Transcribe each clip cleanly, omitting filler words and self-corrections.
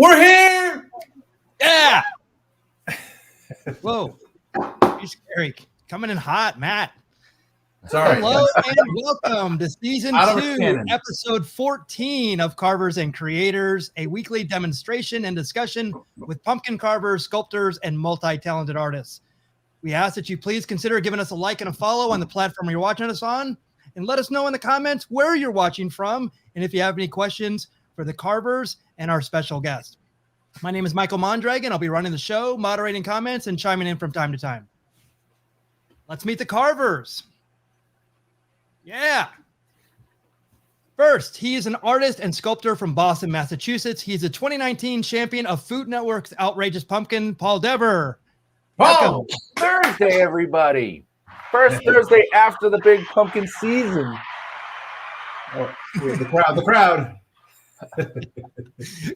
We're here. Yeah. Whoa. You're scary. Coming in hot, Matt. Sorry. Hello and welcome to season 2, episode 14 of Carvers and Creators, a weekly demonstration and discussion with pumpkin carvers, sculptors, and multi-talented artists. We ask that you please consider giving us a like and a follow on the platform you're watching us on, and let us know in the comments where you're watching from, and if you have any questions for the carvers and our special guest. My name is Michael Mondragon. I'll be running the show, moderating comments, and chiming in from time to time. Let's meet the carvers. Yeah. First, he is an artist and sculptor from Boston, Massachusetts. He's a 2019 champion of Food Network's Outrageous Pumpkin, Paul Dever. Oh, Thursday, everybody. First Thursday after the big pumpkin season. Oh, the crowd.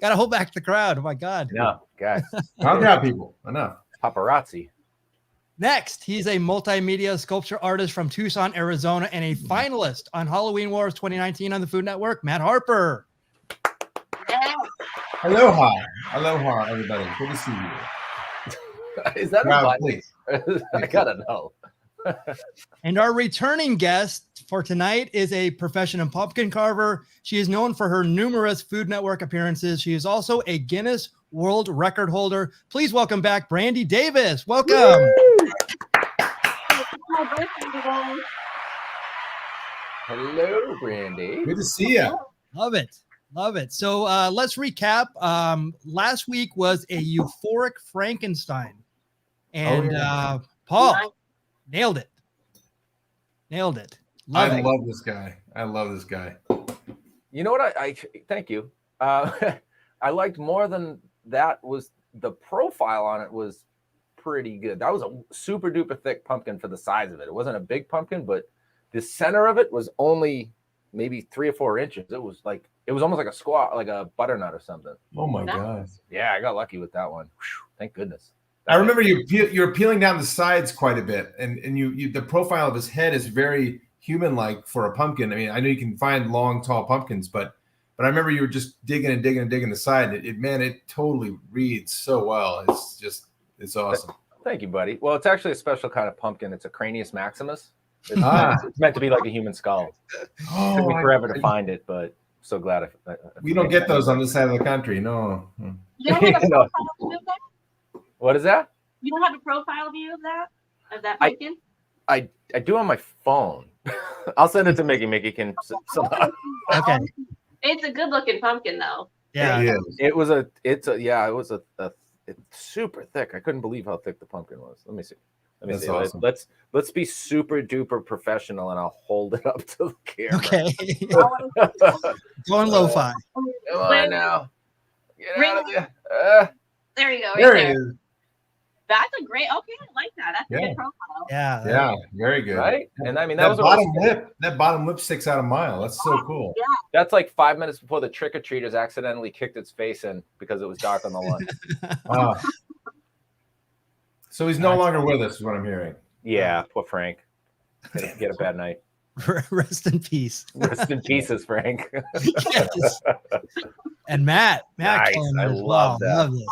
Gotta hold back the crowd. Oh my God. No, guys. Calm down, people. Enough. Paparazzi. Next, he's a multimedia sculpture artist from Tucson, Arizona, and a finalist on Halloween Wars 2019 on the Food Network, Matt Harper. Aloha. Aloha, everybody. Good to see you. Is that Crowd, a please? I gotta know. And our returning guest for tonight is a professional pumpkin carver. She is known for her numerous Food Network appearances. She is also a Guinness World Record holder. Please welcome back Brandy Davis. Welcome. Hello, Brandy. Good to see you. Love it. Love it. So let's recap. Last week was a euphoric Frankenstein. And Paul nailed it. Nailed it. I love this guy. I love this guy. You know what? I thank you. I liked more than that was the profile on it was pretty good. That was a super duper thick pumpkin for the size of it. It wasn't a big pumpkin, but the center of it was only maybe 3 or 4 inches. It was almost like a squat, like a butternut or something. Oh my God. Yeah, I got lucky with that one. Whew, thank goodness. I remember you're peeling down the sides quite a bit, and you the profile of his head is very human-like for a pumpkin. I mean, I know you can find long, tall pumpkins, but I remember you were just digging and digging and digging the side. It totally reads so well. It's awesome. Thank you, buddy. Well, it's actually a special kind of pumpkin. It's a Cranius maximus. It's meant to be like a human skull. It took me forever to find it, but so glad we don't get those on this side of the country. No. You don't have a profile view of that? What is that? You don't have a profile view of that pumpkin? I do on my phone. I'll send it to Mickey. Mickey can. Okay. It's a good looking pumpkin though. Yeah. It's super thick. I couldn't believe how thick the pumpkin was. Let me see. That's awesome. Let's be super duper professional, and I'll hold it up to the camera. Okay. Going lo-fi. Come on now. Get out of there. There you go. Right There it is. That's a great. Okay, I like that. That's a good profile. Yeah. Very good. Right? And I mean that bottom lip sticks out a mile. That's so cool. Yeah. That's like 5 minutes before the trick-or-treaters accidentally kicked its face in because it was dark on the lawn. So he's no longer with us, is what I'm hearing. Yeah, poor Frank. Get a bad night. Rest in peace. Rest in pieces, Frank. Yes. And Matt Nice. I love that. Love this.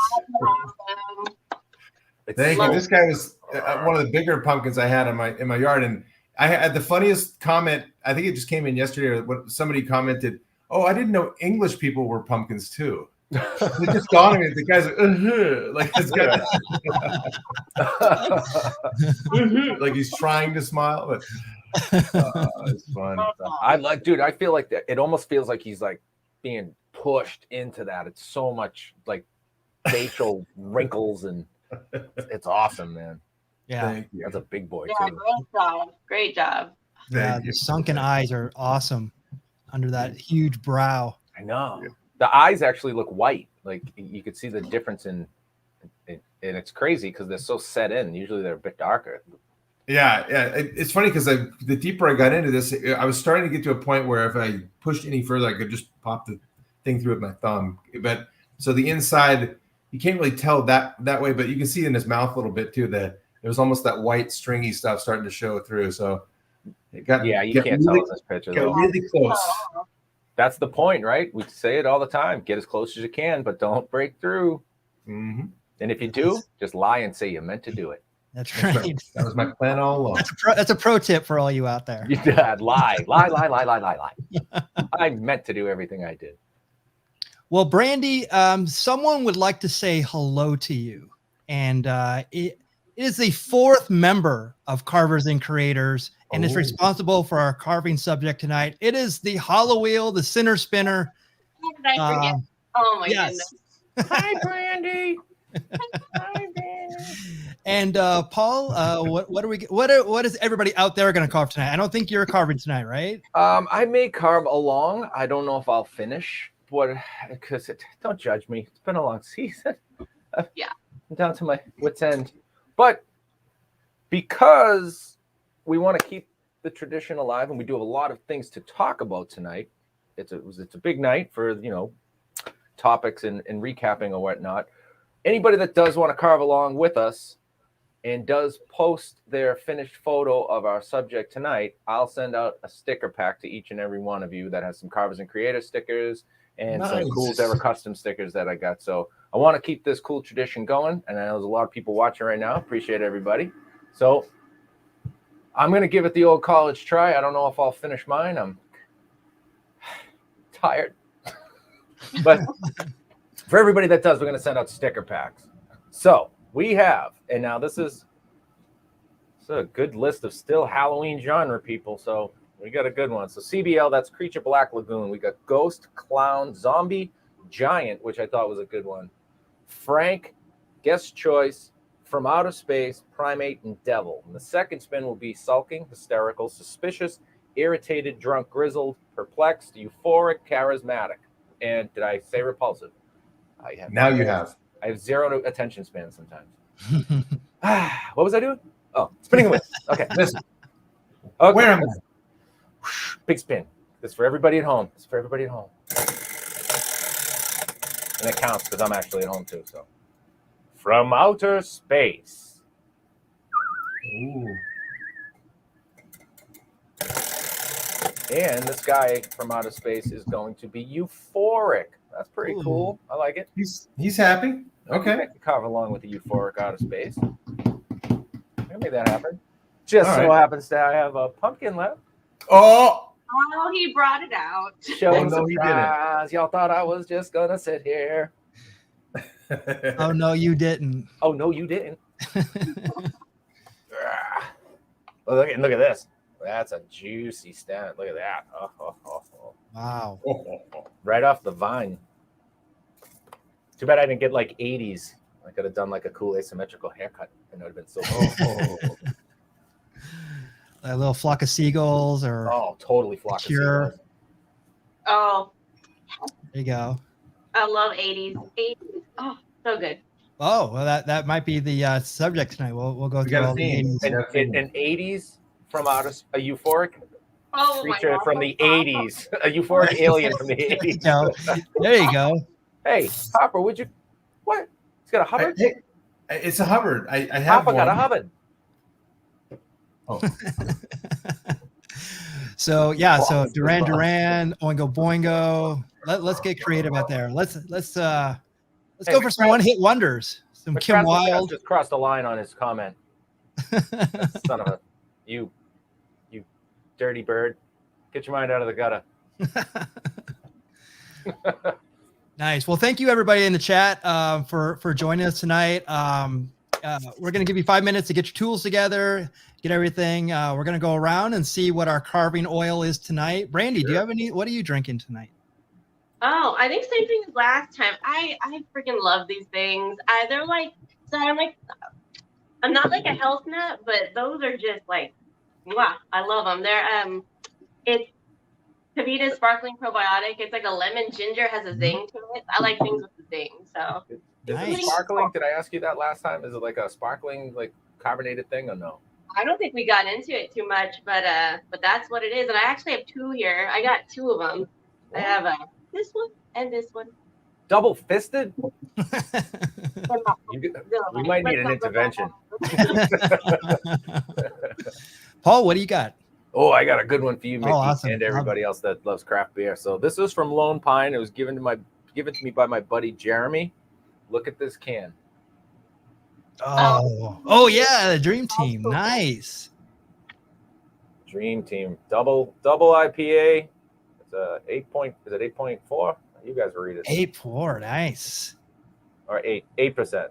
Thank you. This guy was one of the bigger pumpkins I had in my yard, and I had the funniest comment. I think it just came in yesterday. When somebody commented, "Oh, I didn't know English people were pumpkins too." It just dawned on me. The guy's like this guy, like he's trying to smile, but it's fun. I feel like that. It almost feels like he's like being pushed into that. It's so much like facial wrinkles and. It's awesome, man. Yeah. That's a big boy Yeah, too. great job. Yeah, the sunken eyes are awesome under that huge brow. I know. The eyes actually look white. Like you could see the difference in and it's crazy because they're so set in. Usually they're a bit darker. Yeah. It's funny because the deeper I got into this, I was starting to get to a point where if I pushed any further, I could just pop the thing through with my thumb. But so the inside, you can't really tell that way, but you can see in his mouth a little bit too that there was almost that white stringy stuff starting to show through. So it got you can't tell in this picture. Got really close. That's the point, right? We say it all the time. Get as close as you can, but don't break through. Mm-hmm. And if you do, just lie and say you meant to do it. That's right. That was my plan all along. That's a pro tip for all you out there. You did. Lie. I meant to do everything I did. Well, Brandy, someone would like to say hello to you. And it is the 4th member of Carvers and Creators, and is responsible for our carving subject tonight. It is the hollow wheel, the center spinner. How did I forget? Oh my goodness. Hi, Brandy. Hi, Brandy. And Paul, what is everybody out there going to carve tonight? I don't think you're carving tonight, right? I may carve along. I don't know if I'll finish, but because don't judge me. It's been a long season. Yeah. I'm down to my wit's end. But because we want to keep the tradition alive, and we do have a lot of things to talk about tonight. It's a big night for, topics and recapping or whatnot. Anybody that does want to carve along with us and does post their finished photo of our subject tonight, I'll send out a sticker pack to each and every one of you that has some Carvers and Creators stickers and some cool Ever custom stickers that I got. So I want to keep this cool tradition going, and I know there's a lot of people watching right now. Appreciate everybody. So I'm going to give it the old college try. I don't know if I'll finish mine. I'm tired. But for everybody that does, we're going to send out sticker packs. So we have, and now this is a good list of still Halloween genre people. So we got a good one. So CBL, that's Creature Black Lagoon. We got Ghost, Clown, Zombie, Giant, which I thought was a good one. Frank, Guest Choice, From Outer Space, Primate, and Devil. And the second spin will be Sulking, Hysterical, Suspicious, Irritated, Drunk, Grizzled, Perplexed, Euphoric, Charismatic. And did I say repulsive? I have. Now you have. I have zero attention span sometimes. What was I doing? Oh, spinning a wheel. Okay, listen. Okay. Where am I? Big spin. This is for everybody at home. This is for everybody at home. And it counts because I'm actually at home too. So, From Outer Space. Ooh. And this guy from outer space is going to be euphoric. That's pretty cool. I like it. He's happy. Okay. I can carve along with the euphoric outer space. I can make that happen. Just All so right. happens that I have a pumpkin left. Oh. Oh, he brought it out. Showing no, he didn't. surprise. Y'all thought I was just gonna sit here. Oh no, you didn't. Oh no, you didn't. Oh, look at this. That's a juicy stem. Look at that. Oh. Wow. Right off the vine. Too bad I didn't get like 80s. I could have done like a cool asymmetrical haircut. And it would have been so cool. A little flock of seagulls or totally flock of seagulls. Oh, There you go. I love 80s. 80s. Oh, so good. Oh, well, that might be the subject tonight. We'll go through all the 80s. An 80s from a euphoric Oh, creature from the 80s. A euphoric alien from the 80s. There you go. Hey, Harper, would you? What? It's got a Hubbard? It's a Hubbard. I have Harper one. got a Hubbard. Oh. So Duran Duran, Oingo Boingo. Let's get creative out there. Let's go for some one-hit wonders. Some Kim Wilde. Just crossed the line on his comment. Son of a you dirty bird. Get your mind out of the gutter. Nice. Well, thank you everybody in the chat for joining us tonight. We're going to give you 5 minutes to get your tools together, get everything. We're going to go around and see what our carving oil is tonight. Brandy, do you have what are you drinking tonight? Oh, I think same thing as last time. I freaking love these things. They're like, so I'm not like a health nut, but those are just like, wow, I love them. They're it's Kavita's sparkling probiotic. It's like a lemon ginger, has a zing to it. I like things with the zing. So Is it sparkling? Did I ask you that last time? Is it like a sparkling, like carbonated thing or no? I don't think we got into it too much, but that's what it is. And I actually have two here. I got two of them. I have this one and this one. Double fisted? We might need an intervention. Paul, what do you got? Oh, I got a good one for you, Mickey, awesome. and everybody else that loves craft beer. So this is from Lone Pine. It was given to me by my buddy Jeremy. Look at this can. Oh yeah, the Dream Team. Nice. Dream Team. Double IPA. It's a 8.4? You guys read it. 8.4, nice. Or 8%.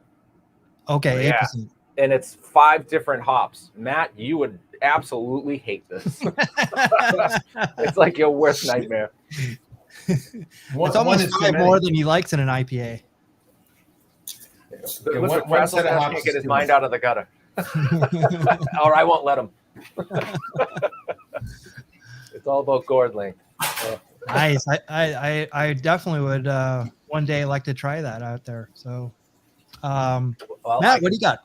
Okay, Yeah. 8%. And it's 5 different hops. Matt, you would absolutely hate this. It's like your worst nightmare. It's almost 5 more than he likes in an IPA. One set of hops can't get his mind out of the gutter. Or I won't let him. It's all about gourd length. Nice. I definitely would one day like to try that out there. So Matt, what do you got?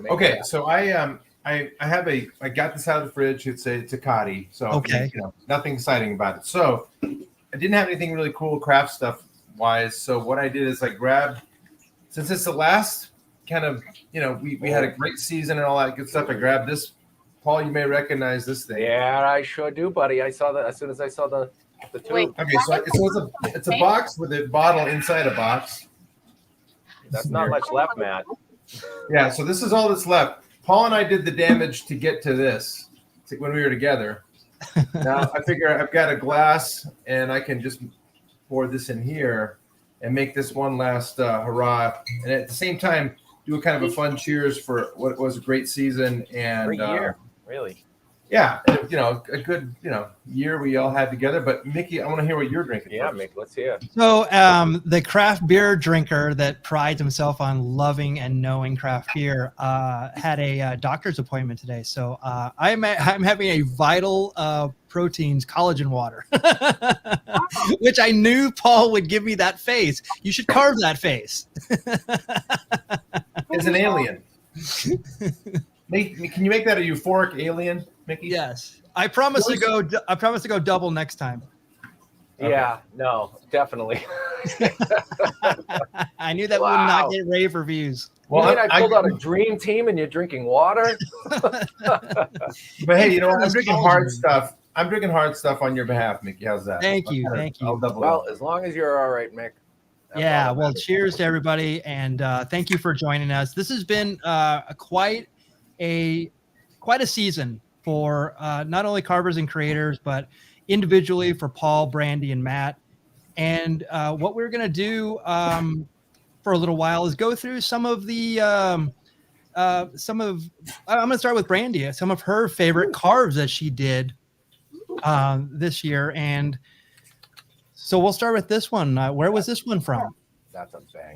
Okay, so I got this out of the fridge. It's a Tecate, so okay, nothing exciting about it. So I didn't have anything really cool craft stuff wise. So what I did is I grabbed, since it's the last kind of, we had a great season and all that good stuff. I grabbed this. Paul, you may recognize this thing. Yeah, I sure do, buddy. I saw that as soon as I saw the tube. Wait, okay, so it's a box with a bottle inside a box. That's not much left, Matt. Yeah, so this is all that's left. Paul and I did the damage to get to this when we were together. Now I figure I've got a glass and I can just pour this in here and make this one last hurrah. And at the same time, do a kind of a fun cheers for what was a great season and great year, really. Yeah, a good year we all had together. But Mickey, I want to hear what you're drinking. Yeah, first. Mick, let's hear. So the craft beer drinker that prides himself on loving and knowing craft beer had a doctor's appointment today. So I'm having a Vital Proteins collagen water, which I knew Paul would give me that face. You should carve that face. As an alien. Can you make that a euphoric alien, Mickey? Yes, I promise to go double next time. Yeah, no, definitely. I knew that would not get rave reviews. Well, I pulled out a Dream Team and you're drinking water. But hey, I'm drinking hard stuff. I'm drinking hard stuff on your behalf, Mickey. How's that? Thank you. Well, as long as you're all right, Mick. Yeah, well, cheers to everybody, and thank you for joining us. This has been quite a season for not only Carvers and Creators, but individually for Paul, Brandy, and Matt. And what we're going to do for a little while is go through some of the I'm going to start with Brandy, some of her favorite carves that she did this year. And so we'll start with this one. Where was this one from? That's a bang.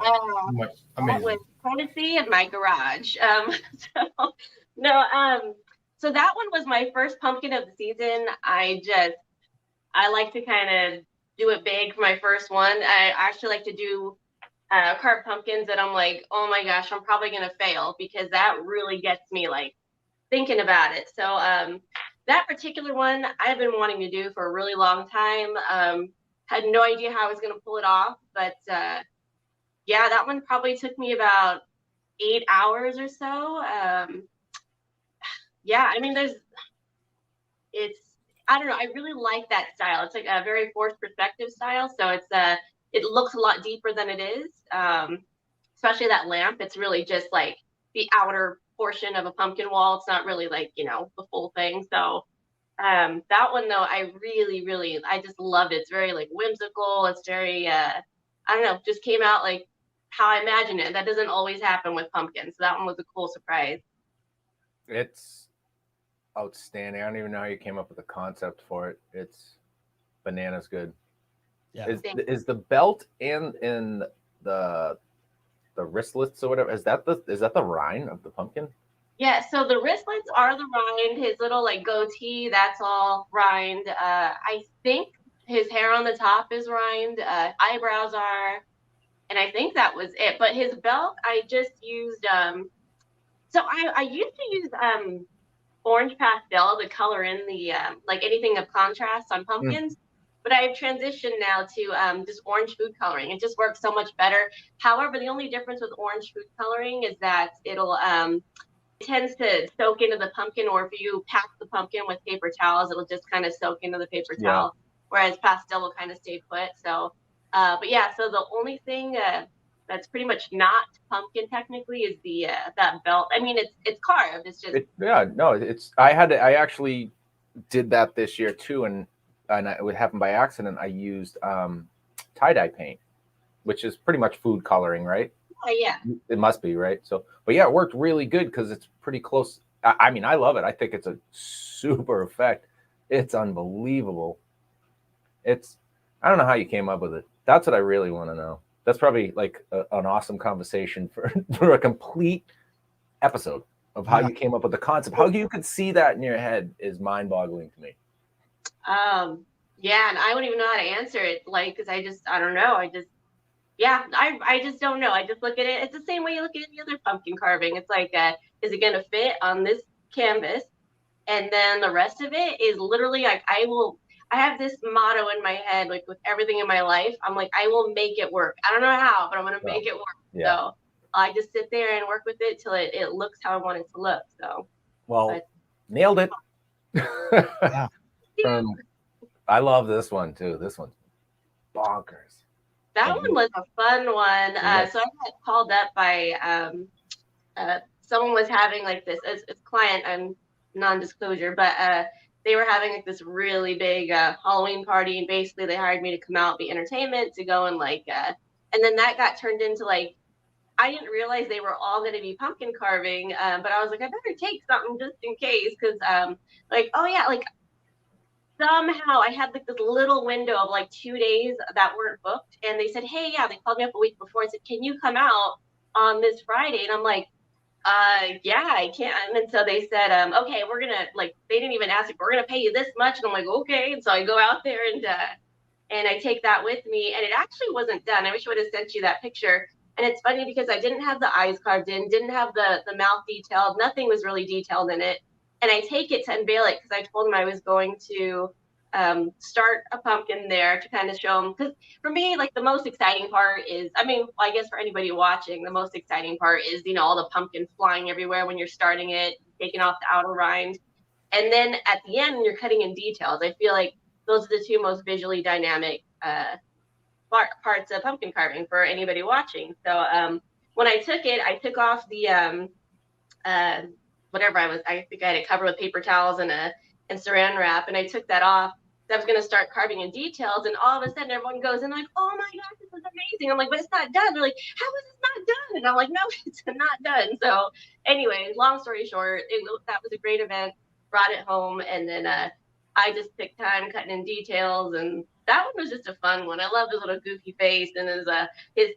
That was courtesy of my garage. So that one was my first pumpkin of the season. I like to kind of do it big for my first one. I actually like to do carved pumpkins that I'm like, oh my gosh, I'm probably going to fail, because that really gets me like thinking about it. So that particular one I've been wanting to do for a really long time. Had no idea how I was going to pull it off, but yeah, that one probably took me about 8 hours or so. Yeah, I mean, I don't know. I really like that style. It's like a very forced perspective style. So it looks a lot deeper than it is. Especially that lamp. It's really just like the outer portion of a pumpkin wall. It's not really like, the full thing. So that one though, I really, I just loved it. It's very like whimsical. It's very, I don't know, just came out like how I imagined it. That doesn't always happen with pumpkins. So that one was a cool surprise. It's outstanding. I don't even know how you came up with the concept for it. It's bananas good. Yeah. Is the belt and the wristlets or whatever, is that the rind of the pumpkin? Yeah, so the wristlets are the rind. His little like goatee, that's all rind. I think his hair on the top is rind. Eyebrows are, and I think that was it. But his belt, I just used. So I used to use orange pastel to color in the like anything of contrast on pumpkins. But I've transitioned now to just orange food coloring. It just works so much better. However, the only difference with orange food coloring is that it'll tends to soak into the pumpkin, or if you pack the pumpkin with paper towels, it'll just kind of soak into the paper towel, whereas pastel will kind of stay put. So, but yeah, so the only thing that's pretty much not pumpkin technically is the that belt. I mean, it's carved. It's just I actually did that this year too, and it would happen by accident. I used tie-dye paint, which is pretty much food coloring, right? Yeah, it must be, right? So, but yeah, it worked really good because it's pretty close. I mean, I love it. I think it's a super effect. It's unbelievable. I don't know how you came up with it. That's what I really want to know. That's probably like an awesome conversation for a complete episode of how you came up with the concept. How you could see that in your head is mind-boggling to me. Yeah, and I wouldn't even know how to answer it, like, because I don't know. I just don't know. I just look at it. It's the same way you look at any other pumpkin carving. It's like, is it going to fit on this canvas? And then the rest of it is literally like, I have this motto in my head, like with everything in my life. I'm like, I will make it work. I don't know how, but I'm going to make it work. Yeah. So I just sit there and work with it till it looks how I want it to look. So, nailed it. Yeah. I love this one too. This one's bonkers. That one was a fun one. So I got called up by someone was having like this as client, non-disclosure, but they were having like this really big Halloween party, and basically they hired me to come out, be entertainment, to go and like and then that got turned into like, I didn't realize they were all going to be pumpkin carving, but I was like, I better take something just in case, because like, oh yeah, like somehow I had like this little window of like 2 days that weren't booked, and they said, hey, yeah, they called me up a week before and said, can you come out on this Friday? And I'm like, yeah, I can. And so they said, okay, we're gonna, like, they didn't even ask if we're gonna pay you this much. And I'm like, okay. And so I go out there and I take that with me, and it actually wasn't done. I wish I would have sent you that picture. And it's funny because I didn't have the eyes carved in, didn't have the mouth detailed, nothing was really detailed in it. And I take it to unveil it because I told him I was going to start a pumpkin there to kind of show him. Because for me, like, the most exciting part is, I mean, I guess for anybody watching, the most exciting part is, you know, all the pumpkins flying everywhere when you're starting it, taking off the outer rind. And then at the end, when you're cutting in details, I feel like those are the two most visually dynamic parts of pumpkin carving for anybody watching. So when I took it, I took off the whatever I think I had it covered with paper towels and saran wrap, and I took that off. I was going to start carving in details, and all of a sudden everyone goes in like, oh my gosh, this is amazing. I'm like, but it's not done. They're like, how is this not done? And I'm like, no, it's not done. So anyway, long story short, that was a great event, brought it home, and then I just took time cutting in details, and that one was just a fun one. I love his little goofy face and his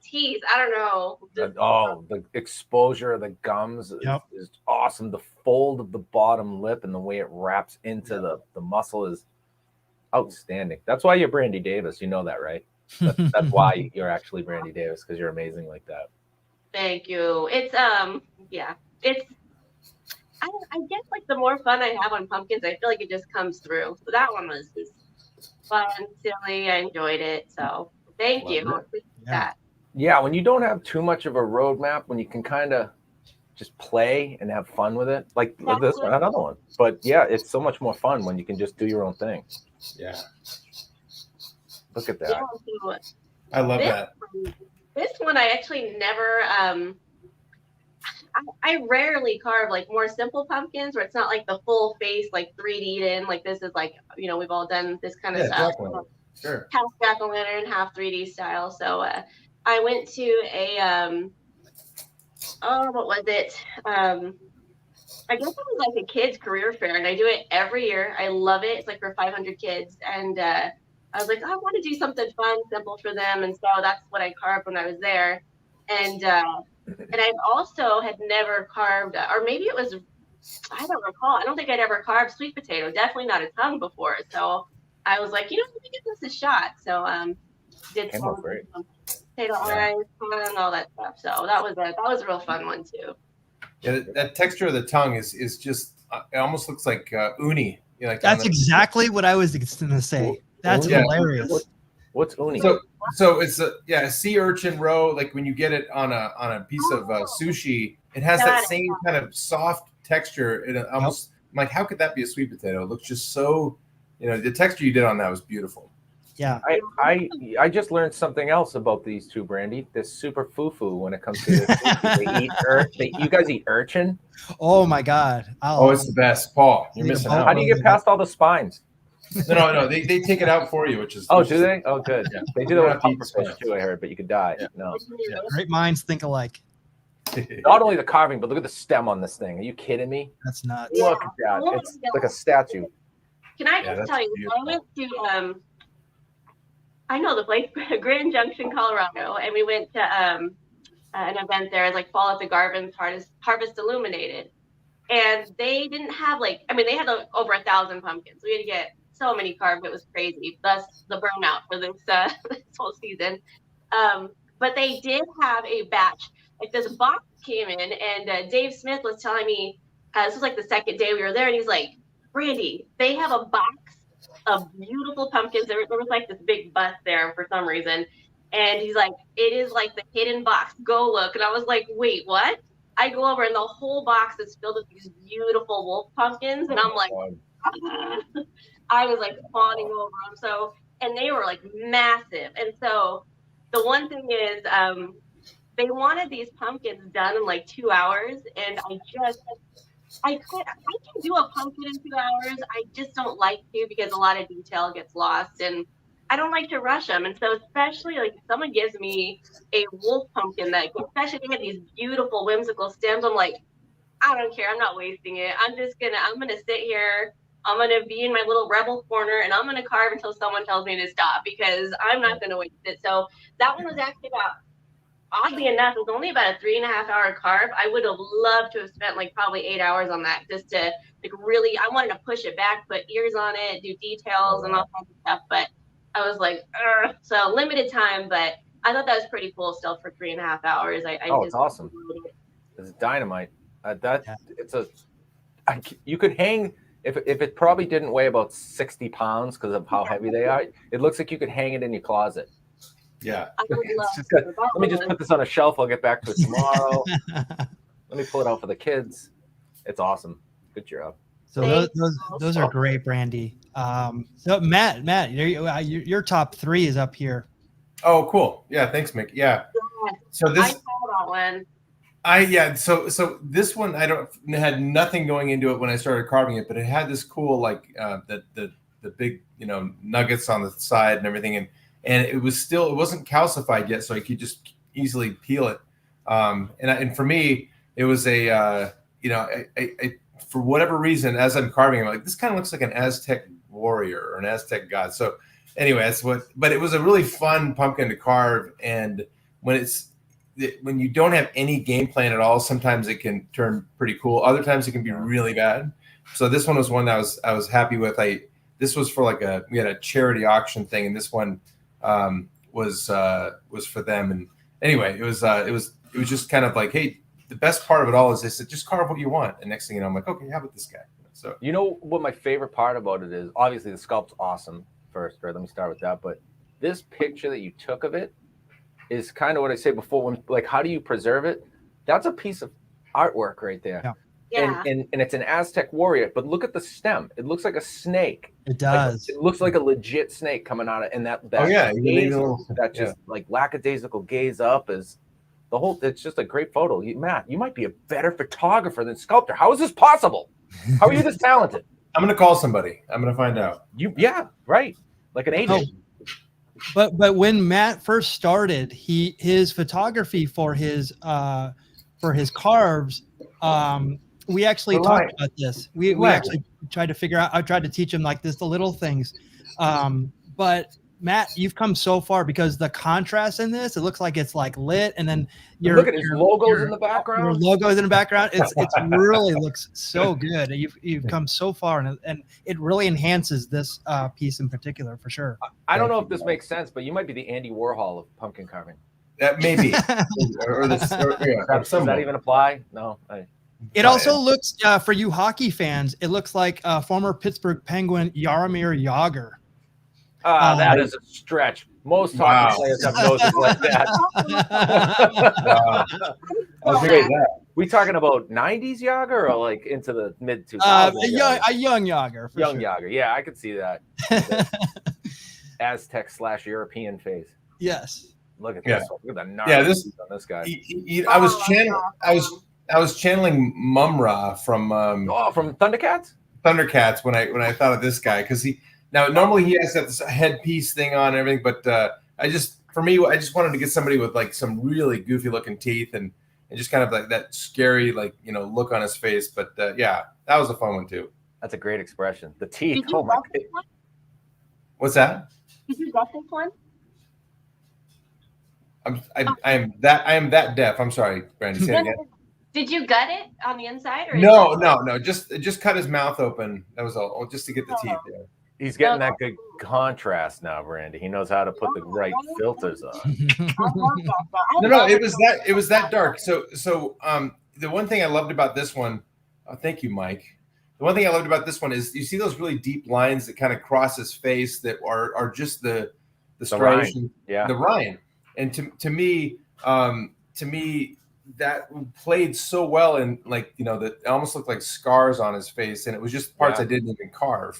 teeth. I don't know. The exposure of the gums is awesome. The fold of the bottom lip and the way it wraps into the muscle is outstanding. That's why you're Brandy Davis. You know that, right? That's why you're actually Brandy Davis, because you're amazing like that. Thank you. It's it's I guess like the more fun I have on pumpkins, I feel like it just comes through. So that one was just fun, silly. I enjoyed it. So thank you. Yeah, when you don't have too much of a roadmap, when you can kind of just play and have fun with it, like this one, another one. But yeah, it's so much more fun when you can just do your own thing. Yeah. Look at that. Yeah, I love that. This one I actually never I rarely carve like more simple pumpkins where it's not like the full face, like 3D'd in. Like this is like, you know, we've all done this kind of stuff. Definitely. Sure. Half jack-o'-lantern, half 3D style. So I went to a what was it? I guess it was like a kids career fair, and I do it every year. I love it. It's like for 500 kids, and I was like, I want to do something fun, simple for them, and so that's what I carved when I was there. And I also had never carved, or maybe it was, I don't recall. I don't think I'd ever carved sweet potato. Definitely not a tongue before. So I was like, you know, let me give this a shot. So did some potato eyes, all that stuff. So that was a real fun one too. Yeah, that texture of the tongue is just, it almost looks like uni. You know, like that's exactly what I was going to say. That's hilarious. What's uni? So it's a sea urchin roe. Like when you get it on a piece of sushi, it has that same kind of soft texture. It almost I'm like, how could that be a sweet potato? It looks just so, the texture you did on that was beautiful. Yeah. I just learned something else about these two, Brandy. They're super foo-foo when it comes to this. You guys eat urchin? Oh my God. It's the best. Paul, you're missing out. How do you get past all the spines? No. They take it out for you, which is. Oh, do they? Oh, good. Yeah. They do that with pufferfish too, I heard, but you could die. Yeah. No. Yeah. Great minds think alike. Not only the carving, but look at the stem on this thing. Are you kidding me? That's nuts. Look at that. It's like a statue. Can I just tell you, I went to I know the place, Grand Junction, Colorado, and we went to an event there, like Fall at the Gardens Harvest Illuminated. And they didn't have they had over 1,000 pumpkins. We had to get so many carved, it was crazy. Thus the burnout for this whole season. But they did have a batch. Like this box came in, and Dave Smith was telling me, this was like the second day we were there, and he's like, Brandy, they have a box of beautiful pumpkins. There was like this big bust there for some reason. And he's like, it is like the hidden box. Go look. And I was like, wait, what? I go over and the whole box is filled with these beautiful wolf pumpkins. And I'm like, I was like fawning over them. So, and they were like massive. And so the one thing is, they wanted these pumpkins done in like 2 hours. And I can do a pumpkin in 2 hours. I just don't like to because a lot of detail gets lost, and I don't like to rush them. And so, especially like if someone gives me a wolf pumpkin especially they have these beautiful whimsical stems, I'm like, I don't care. I'm not wasting it. I'm gonna sit here. I'm gonna be in my little rebel corner, and I'm gonna carve until someone tells me to stop because I'm not gonna waste it. So that one was actually oddly enough, it was only about a 3.5 hour carve. I would have loved to have spent like probably 8 hours on that just to really, I wanted to push it back, put ears on it, do details and all kinds of stuff. But I was like, ugh. So limited time, but I thought that was pretty cool still for 3.5 hours. It's awesome. It's dynamite. You could hang, if it probably didn't weigh about 60 pounds because of how heavy they are, it looks like you could hang it in your closet. Yeah. Let me just put this on a shelf. I'll get back to it tomorrow. Let me pull it out for the kids. It's awesome. Good job. So those are great, Brandy. So Matt, your top 3 is up here. Oh, cool. Yeah, thanks, Mick. Yeah. So this I saw that one. So this one had nothing going into it when I started carving it, but it had this cool the big nuggets on the side and everything, and it wasn't calcified yet, so I could just easily peel it. And for me, it was I for whatever reason, as I'm carving, I'm like, this kind of looks like an Aztec warrior or an Aztec god. So anyway, but it was a really fun pumpkin to carve. And when you don't have any game plan at all, sometimes it can turn pretty cool. Other times it can be really bad. So this one was one that I was happy with. This was for we had a charity auction thing, and this one was for them. And anyway, it was just kind of like, hey, the best part of it all is this: just carve what you want. And next thing you know, I'm like, okay, how about this guy? So you know what my favorite part about it is? Obviously, the sculpt's awesome. First, right? Let me start with that. But this picture that you took of it is kind of what I said before. When how do you preserve it? That's a piece of artwork right there. Yeah. Yeah. And it's an Aztec warrior, but look at the stem. It looks like a snake. It does. It looks like a legit snake coming out of, and that gaze, like lackadaisical gaze up is the whole. It's just a great photo. Matt, you might be a better photographer than sculptor. How is this possible? How are you this talented? I'm gonna call somebody. I'm gonna find out. Right, like an agent. But when Matt first started, his photography for his carves. We actually talked about this. We actually tried to figure out. I tried to teach him the little things. But Matt, you've come so far because the contrast in this, it looks like it's lit, and then look at his logos in the background. Your logos in the background. It's really looks so good. You've come so far, and it really enhances this piece in particular for sure. I don't know if this makes sense, but you might be the Andy Warhol of pumpkin carving. That may be. Does that even apply? No. It also looks, for you hockey fans, it looks like former Pittsburgh Penguin Jaromir Jagr. That is a stretch. Most hockey players have noses like that. We talking about 90s Yager or like into the mid 2000s? A young Yager. Young sure. Yager. Yeah, I could see that. Aztec / European face. Yes. Look at this one. Look at the gnarly on this guy. I was channeling Mumra from from Thundercats when I thought of this guy, because normally he has this headpiece thing on and everything, but I just wanted to get somebody with like some really goofy looking teeth and just kind of like that scary look on his face. But yeah, that was a fun one too. That's a great expression. The teeth. Oh my God. What's that? Did you get this one? I am that deaf. I'm sorry, Brandy. Say it again. Did you gut it on the inside? Or No. Just cut his mouth open. That was all, just to get the teeth there. He's getting that good contrast now, Brandy. He knows how to put the right filters on. No, it was that dark. So the one thing I loved about this one, thank you, Mike. The one thing I loved about this one is you see those really deep lines that kind of cross his face that are just the striation, the rind. And to me, that played so well, and that it almost looked like scars on his face, and it was just parts I didn't even carve,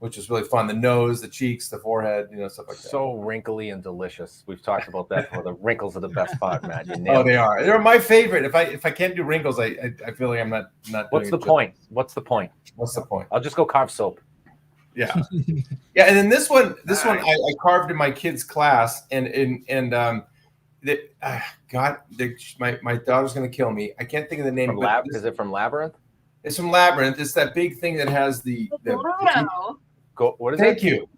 which was really fun. The nose, the cheeks, the forehead, stuff like that. So wrinkly and delicious. We've talked about that before. The wrinkles are the best part, Matt. They are. They're my favorite. If I can't do wrinkles, I feel like I'm not. What's the point? What's the point? I'll just go carve soap. Yeah. Yeah. And then this one I carved in my kids' class, my daughter's gonna kill me. I can't think of the name. Is it from Labyrinth? It's from Labyrinth. It's that big thing that has the Ludo. What is it? Thank you.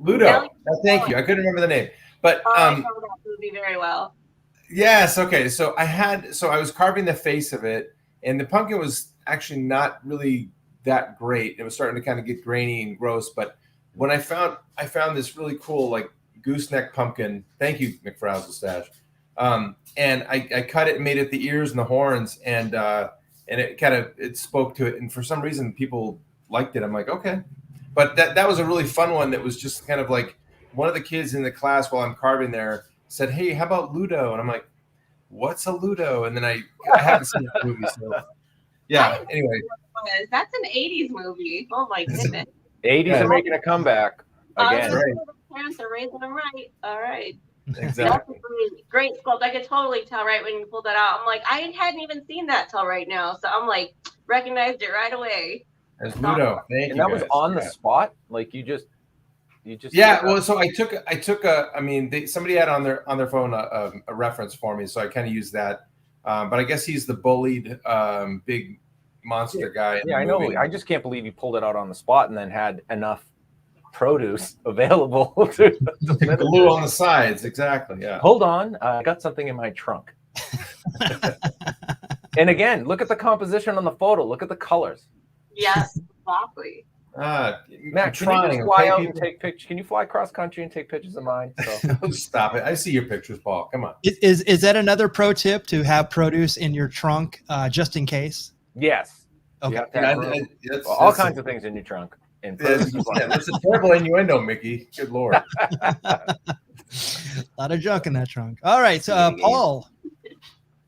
Ludo. Thank you. I couldn't remember the name. But I know that movie very well. Yes. Okay. So I was carving the face of it, and the pumpkin was actually not really that great. It was starting to kind of get grainy and gross. But when I found this really cool gooseneck pumpkin. Thank you, McFrazzle Stash. And I cut it and made it the ears and the horns, and it spoke to it. And for some reason, people liked it. I'm like, okay. But that was a really fun one. That was just kind of like one of the kids in the class while I'm carving there said, "Hey, how about Ludo?" And I'm like, "What's a Ludo?" And then I haven't seen that movie, so yeah. Anyway, that's an '80s movie. Oh my goodness. '80s are making a comeback again. Parents are raising them right. All right. Exactly. Great sculpt. I could totally tell right when you pulled that out. I'm like, I hadn't even seen that till right now. So I'm like, recognized it right away. There's Ludo. Thank you. And that was on the spot. Like you just. Yeah. Well, so I took somebody had on their phone a reference for me, so I kind of used that. But I guess he's the bullied big monster guy. Yeah, I know. I just can't believe you pulled it out on the spot and then had enough produce available to glue on the sides. Exactly. Yeah. Hold on, I got something in my trunk. And again, look at the composition on the photo. Look at the colors. Yes, exactly. Matt, can you fly out and take pictures? Can you fly cross country and take pictures of mine? So. Stop it! I see your pictures, Paul. Come on. Is that another pro tip, to have produce in your trunk just in case? Yes. Okay. All kinds of things in your trunk. That's a terrible innuendo, Mickey. Good Lord. A lot of junk in that trunk. All right, so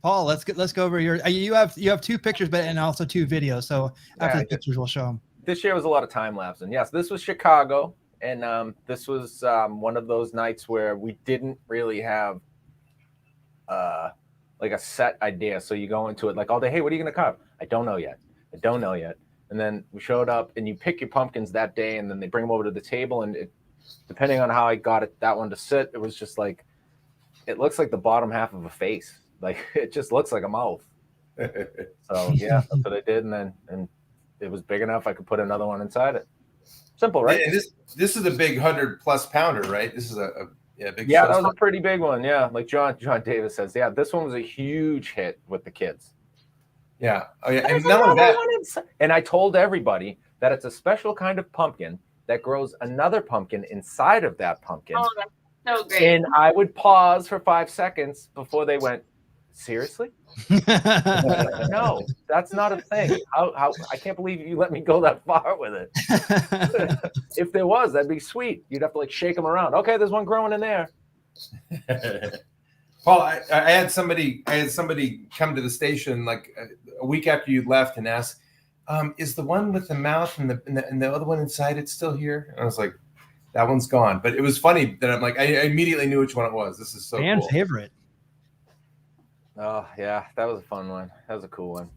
Paul, let's go over your. You have 2 pictures, and also 2 videos. So after the pictures, we'll show them. This year was a lot of time lapse, and yes, this was Chicago, and this was one of those nights where we didn't really have like a set idea. So you go into it like all day. Hey, what are you gonna carve? I don't know yet. And then we showed up, and you pick your pumpkins that day, and then they bring them over to the table. And depending on how I got that one to sit, it was just like, it looks like the bottom half of a face. Like it just looks like a mouth. So yeah, that's what I did. And it was big enough I could put another one inside it. Simple, right? And this is a big 100+ pounder, right? This is a big. Yeah, that was a pretty big one. Yeah, like John Davis says. Yeah, this one was a huge hit with the kids. Yeah. Oh, yeah. And not only that. And I told everybody that it's a special kind of pumpkin that grows another pumpkin inside of that pumpkin. Oh, that's so great. And I would pause for 5 seconds before they went, seriously? No, that's not a thing. How I can't believe you let me go that far with it. If there was, that'd be sweet. You'd have to like shake them around. Okay, there's one growing in there. Paul, I had somebody come to the station like a week after you left and ask, is the one with the mouth and the other one inside it still here? And I was like, that one's gone. But it was funny that I'm like, I immediately knew which one it was. This is so fan cool. favorite. Oh yeah, that was a fun one. That was a cool one.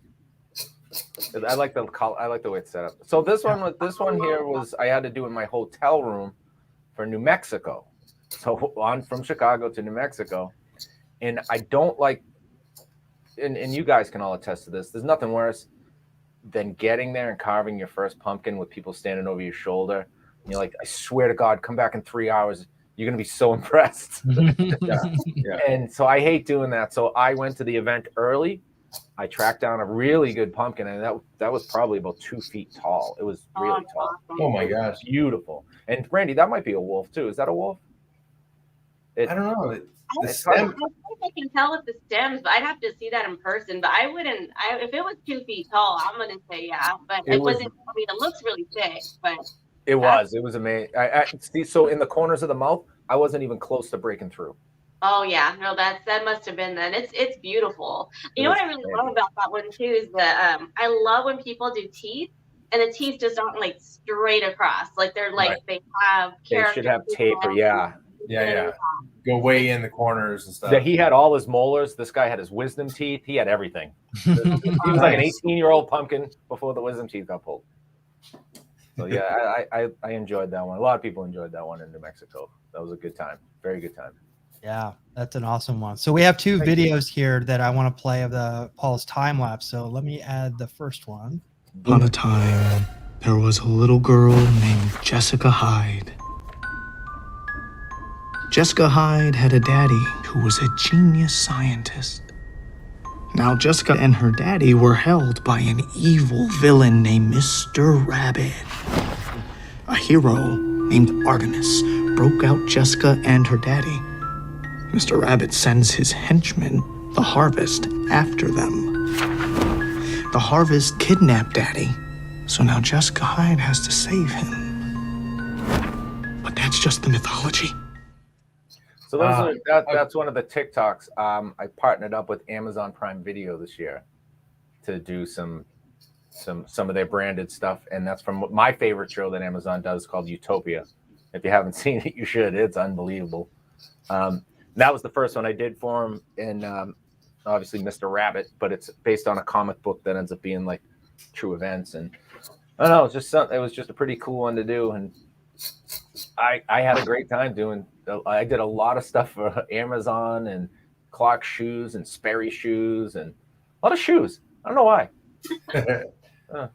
I like the way it's set up. So this one here was I had to do in my hotel room for New Mexico. So from Chicago to New Mexico, and I don't like, and you guys can all attest to this. There's nothing worse than getting there and carving your first pumpkin with people standing over your shoulder. And you're like, I swear to God, come back in 3 hours. You're going to be so impressed. Yeah. And so I hate doing that. So I went to the event early. I tracked down a really good pumpkin, and that was probably about 2 feet tall. It was really tall. Oh my gosh. Beautiful. And Brandy, that might be a wolf too. Is that a wolf? I don't know. I think I can tell with the stems, but I'd have to see that in person. But I wouldn't. If it was 2 feet tall, I'm gonna say yeah. But it wasn't. I mean, it looks really thick, but it was amazing. I see. So in the corners of the mouth, I wasn't even close to breaking through. Oh yeah, no, that must have been then. It's beautiful. You know what I really love about that one too is that I love when people do teeth and the teeth just aren't like straight across. Like they're like they have character. They should have taper. Yeah. Go way in the corners and stuff. Yeah, he had all his molars. This guy had his wisdom teeth. He had everything. He was like an 18-year-old pumpkin before the wisdom teeth got pulled. So yeah, I enjoyed that one. A lot of people enjoyed that one in New Mexico. That was a good time. Very good time. Yeah, that's an awesome one. So we have 2 videos here that I want to play of Paul's time lapse. So let me add the first one. Upon a time, there was a little girl named Jessica Hyde. Jessica Hyde had a daddy who was a genius scientist. Now, Jessica and her daddy were held by an evil villain named Mr. Rabbit. A hero named Artemis broke out Jessica and her daddy. Mr. Rabbit sends his henchman, the Harvest, after them. The Harvest kidnapped Daddy, so now Jessica Hyde has to save him. But that's just the mythology. So that's one of the TikToks. I partnered up with Amazon Prime Video this year to do some of their branded stuff, and that's from my favorite show that Amazon does called Utopia. If you haven't seen it, you should. It's unbelievable. That was the first one I did for him, and obviously Mr. Rabbit, but it's based on a comic book that ends up being like true events. And I don't know, it was just a pretty cool one to do, and I had a great time doing. I did a lot of stuff for Amazon and Clark shoes and Sperry shoes and a lot of shoes. I don't know why.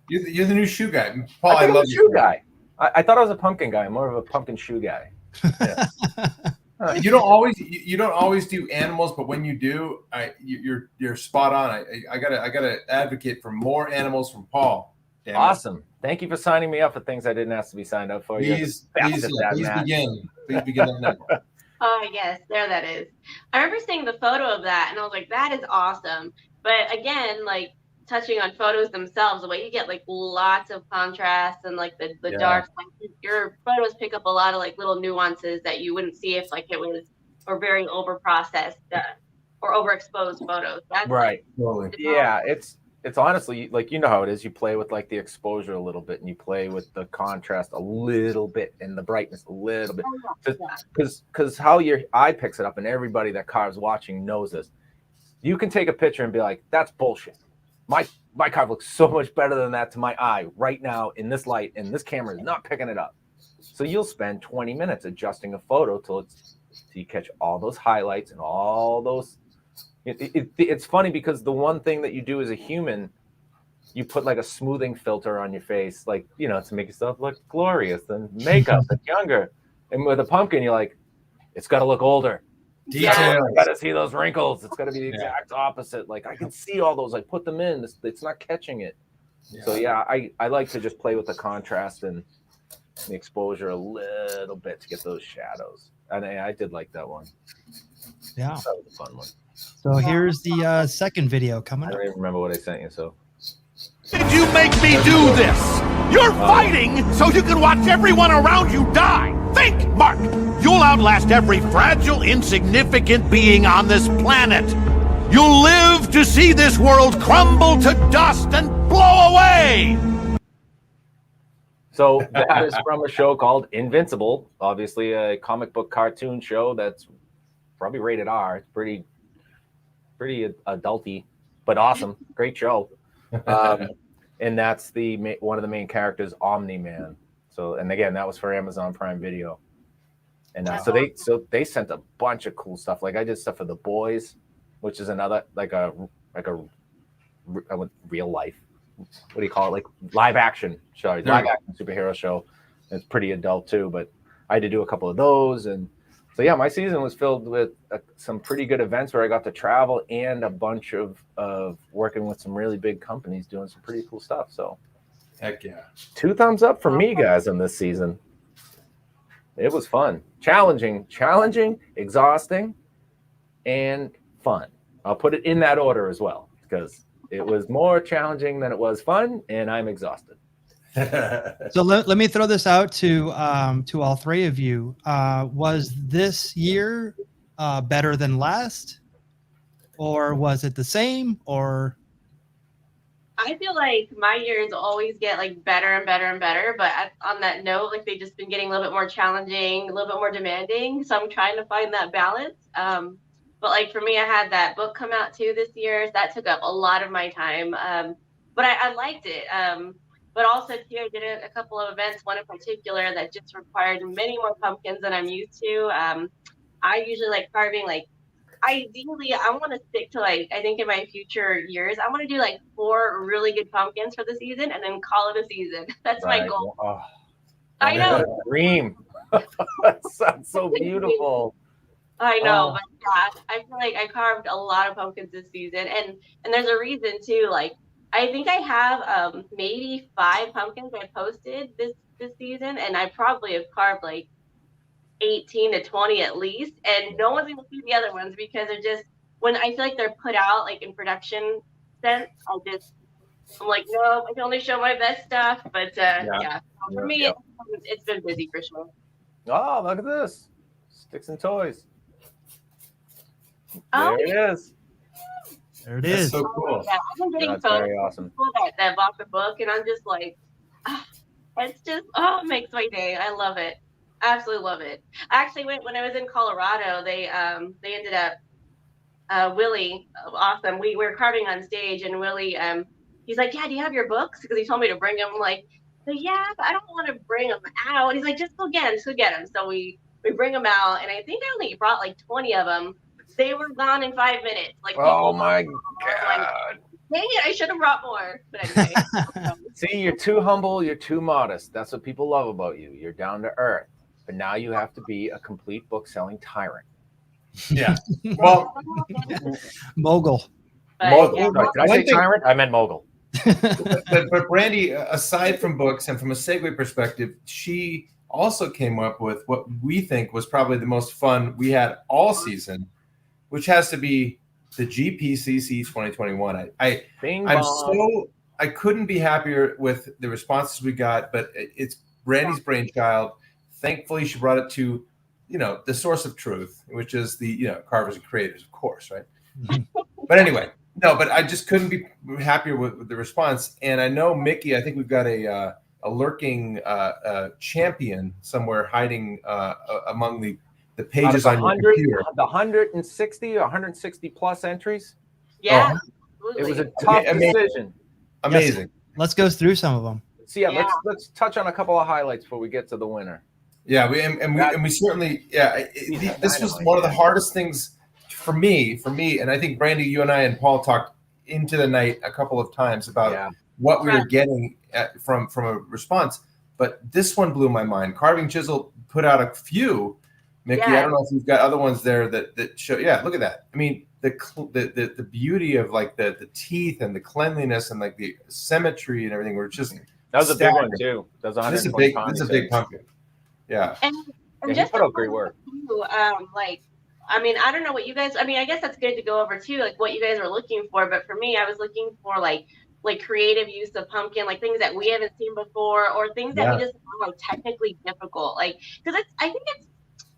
You're the new shoe guy, Paul. I love shoe guy. I thought I was a pumpkin guy. I'm more of a pumpkin shoe guy. Yeah. You don't always do animals, but when you do, you're spot on. I gotta advocate for more animals from Paul. Damn awesome. Thank you for signing me up for things I didn't ask to be signed up for. Please begin. Please begin on that one. Oh yes, there that is. I remember seeing the photo of that and I was like, that is awesome. But again, like touching on photos themselves, the way you get like lots of contrast and like the dark, like, your photos pick up a lot of like little nuances that you wouldn't see if like it was or very over processed or overexposed photos. That's right. Yeah, it's honestly like, you know how it is. You play with like the exposure a little bit and you play with the contrast a little bit and the brightness a little bit, because how your eye picks it up, and everybody that carves watching knows this. You can take a picture and be like, that's bullshit. My carve looks so much better than that to my eye right now in this light, and this camera is not picking it up. So you'll spend 20 minutes adjusting a photo till you catch all those highlights and all those. It's funny because the one thing that you do as a human, you put like a smoothing filter on your face, like, you know, to make yourself look glorious and makeup and younger. And with a pumpkin, you're like, it's got to look older. Detail. I gotta see those wrinkles. It's gotta be the exact opposite. Like I can see all those. I put them in. It's not catching it. Yeah. So yeah, I like to just play with the contrast and the exposure a little bit to get those shadows. And I did like that one. Yeah, that was a fun one. So here's the second video coming up. I don't even remember what I sent you. So did you make me do this? You're fighting so you can watch everyone around you die. Think, Mark! You'll outlast every fragile, insignificant being on this planet. You'll live to see this world crumble to dust and blow away! So that is from a show called Invincible, obviously a comic book cartoon show that's probably rated R. It's pretty adulty, but awesome. Great show. And that's one of the main characters, Omni-Man. So, and again, that was for Amazon Prime Video. And so they sent a bunch of cool stuff. Like I did stuff for The Boys, which is another like a real life. What do you call it? Like live action show, live action superhero show. It's pretty adult too, but I had to do a couple of those. And so, yeah, my season was filled with some pretty good events where I got to travel and a bunch of working with some really big companies doing some pretty cool stuff. So heck yeah. 2 thumbs up for me, guys, in this season. It was fun, challenging, exhausting, and fun. I'll put it in that order as well, because it was more challenging than it was fun, and I'm exhausted. So let me throw this out to all three of you. Was this year better than last, or was it the same? Or I feel like my years always get like better and better and better. But on that note, like they've just been getting a little bit more challenging, a little bit more demanding. So I'm trying to find that balance. But like for me, I had that book come out too this year. So that took up a lot of my time. But I liked it. But also too, I did a couple of events, one in particular that just required many more pumpkins than I'm used to. I usually like carving, like ideally I want to stick to like, I think in my future years, I want to do like 4 really good pumpkins for the season and then call it a season. That's my goal. Oh, I know. Dream. That sounds so beautiful. I know, but yeah, I feel like I carved a lot of pumpkins this season, and there's a reason too. Like I think I have maybe 5 pumpkins I posted this season, and I probably have carved like 18 to 20 at least, and no one's gonna see the other ones because they're just, when I feel like they're put out like in production sense, I'm like, no, I can only show my best stuff. But yeah, for me, it's been busy for sure. Oh, look at this. Sticks and toys. There it is. there it is. So cool. Yeah, I've been getting That's photos very of awesome. people that bought the book, and I'm just like, it's just, it makes my day. I love it. Absolutely love it. Actually, when I was in Colorado, they ended up, Willie, awesome. We were carving on stage, and Willie, he's like, yeah, do you have your books? Because he told me to bring them. I'm like, yeah, but I don't want to bring them out. He's like, just go get them. So we bring them out, and I think I only brought like 20 of them. They were gone in 5 minutes. Like, Oh my God. Like, dang it, I should have brought more. But anyway. See, you're too humble. You're too modest. That's what people love about you. You're down to earth. But now you have to be a complete book-selling tyrant. Yeah. Well, Mogul. Mogul. Yeah. Sorry, did I say tyrant? I meant mogul. but Brandy, aside from books and from a segue perspective, she also came up with what we think was probably the most fun we had all season, which has to be the GPCC 2021. I couldn't be happier with the responses we got, but it's Brandy's brainchild. Thankfully, she brought it to, the source of truth, which is the, Carvers Creators, of course, right? But anyway, no, but I just couldn't be happier with the response. And I know, Mickey, I think we've got a lurking champion somewhere hiding among the pages on your computer. The 160 plus entries. Yeah, it was a tough decision. Amazing. Yes. Let's go through some of them. So let's touch on a couple of highlights before we get to the winner. Yeah, we certainly this was one of the hardest things for me, and I think Brandy, you and I and Paul talked into the night a couple of times about what we were getting from a response. But this one blew my mind. Carving Chisel put out a few. Mickey, I don't know if you've got other ones there that show. Yeah, look at that. I mean, the beauty of like the teeth and the cleanliness and like the symmetry and everything were just. That was a big one too. That was This is a big pumpkin. Yeah. And just put out great work. Too, I don't know what you guys. I guess that's good to go over too, like what you guys were looking for. But for me, I was looking for like like creative use of pumpkin, like things that we haven't seen before, or things that we just find like technically difficult. Like, because I think it's,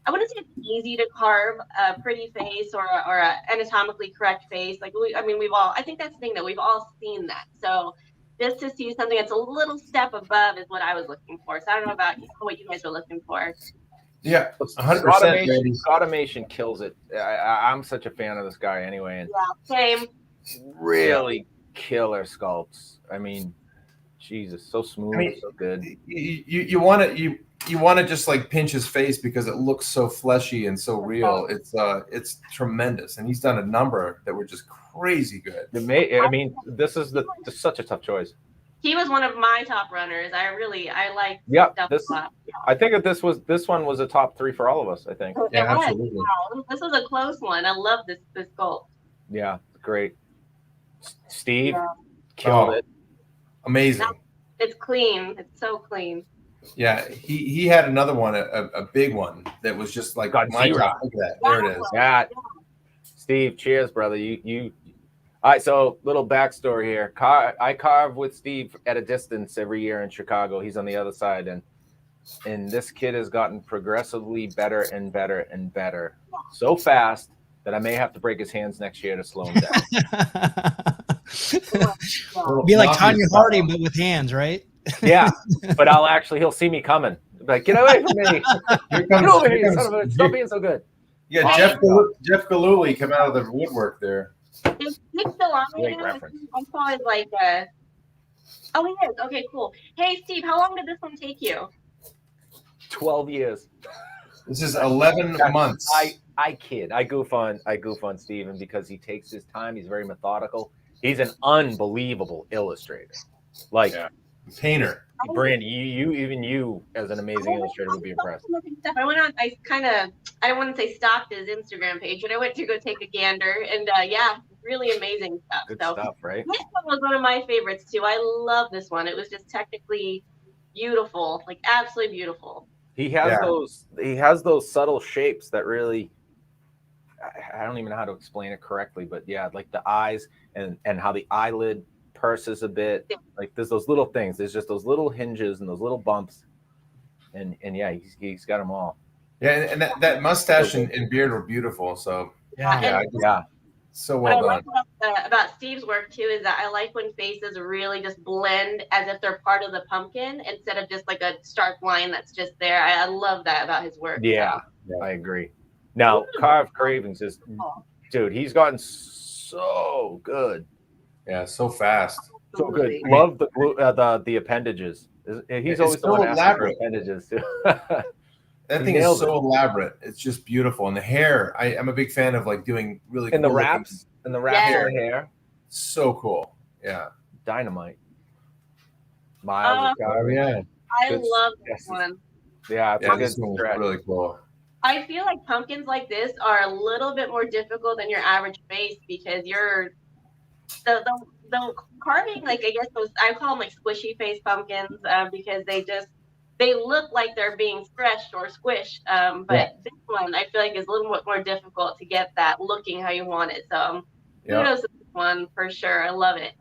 I wouldn't say it's easy to carve a pretty face or a anatomically correct face. Like, I think that's the thing that we've all seen that. So just to see something that's a little step above is what I was looking for. So I don't know about what you guys are looking for. Yeah, 100%. Automation kills it. I'm such a fan of this guy anyway. And same. Really killer sculpts. I mean, Jesus, so smooth, so good. You want to just like pinch his face because it looks so fleshy and so real. It's tremendous, and he's done a number that were just crazy good. I mean, this is such a tough choice. He was one of my top runners. I like. Yeah, I think that this one was a top 3 for all of us. I think. Yeah, absolutely. Wow. This was a close one. I love this sculpt. Yeah, great. Steve killed it. Amazing. It's clean. It's so clean. Yeah, he had another one, a big one that was just like my top. Look at that. There it is. Yeah. Steve, cheers, brother. You. All right, so little backstory here. I carve with Steve at a distance every year in Chicago. He's on the other side, and this kid has gotten progressively better and better and better. So fast that I may have to break his hands next year to slow him down. Be like Tanya Harding, but with hands, right? Yeah, but he'll see me coming. Like, get away from me! Get over here, son of a! Stop being so good. Yeah, Jeff Galooly come out of the woodwork there. Is Nick still on Great right reference. I saw it like oh, he is. Okay, cool. Hey, Steve, how long did this one take you? 12 years. This is 11 months. I kid. I goof on Steven because he takes his time. He's very methodical. He's an unbelievable illustrator. Like painter. Brandy, you as an amazing illustrator would be impressed. I went on. I don't want to say stalked his Instagram page, but I went to go take a gander, and really amazing stuff. Good stuff, right? This one was one of my favorites too. I love this one. It was just technically beautiful, like absolutely beautiful. He has those subtle shapes that really, I don't even know how to explain it correctly, but yeah, like the eyes and how the eyelid purses a bit. Like there's those little things. There's just those little hinges and those little bumps, and yeah, he's got them all. Yeah, and that mustache and beard were beautiful. So yeah. So well done. What I like about Steve's work too is that I like when faces really just blend as if they're part of the pumpkin instead of just like a stark line that's just there. I love that about his work. Yeah, I agree. Now, Carved Cravings is, dude, he's gotten so good. Yeah, so fast. So good. Love the appendages. He's always so elaborate appendages too. That thing is so elaborate. It's just beautiful. And the hair, I'm a big fan of like doing really cool. The wraps and the wraps in the hair. So cool. Yeah. Dynamite. Miles. I love this one. Yeah, this one's really cool. I feel like pumpkins like this are a little bit more difficult than your average face because the carving, like I guess I call them like squishy face pumpkins because they look like they're being stretched or squished. But this one I feel like is a little bit more difficult to get that looking how you want it. So kudos to this one for sure. I love it.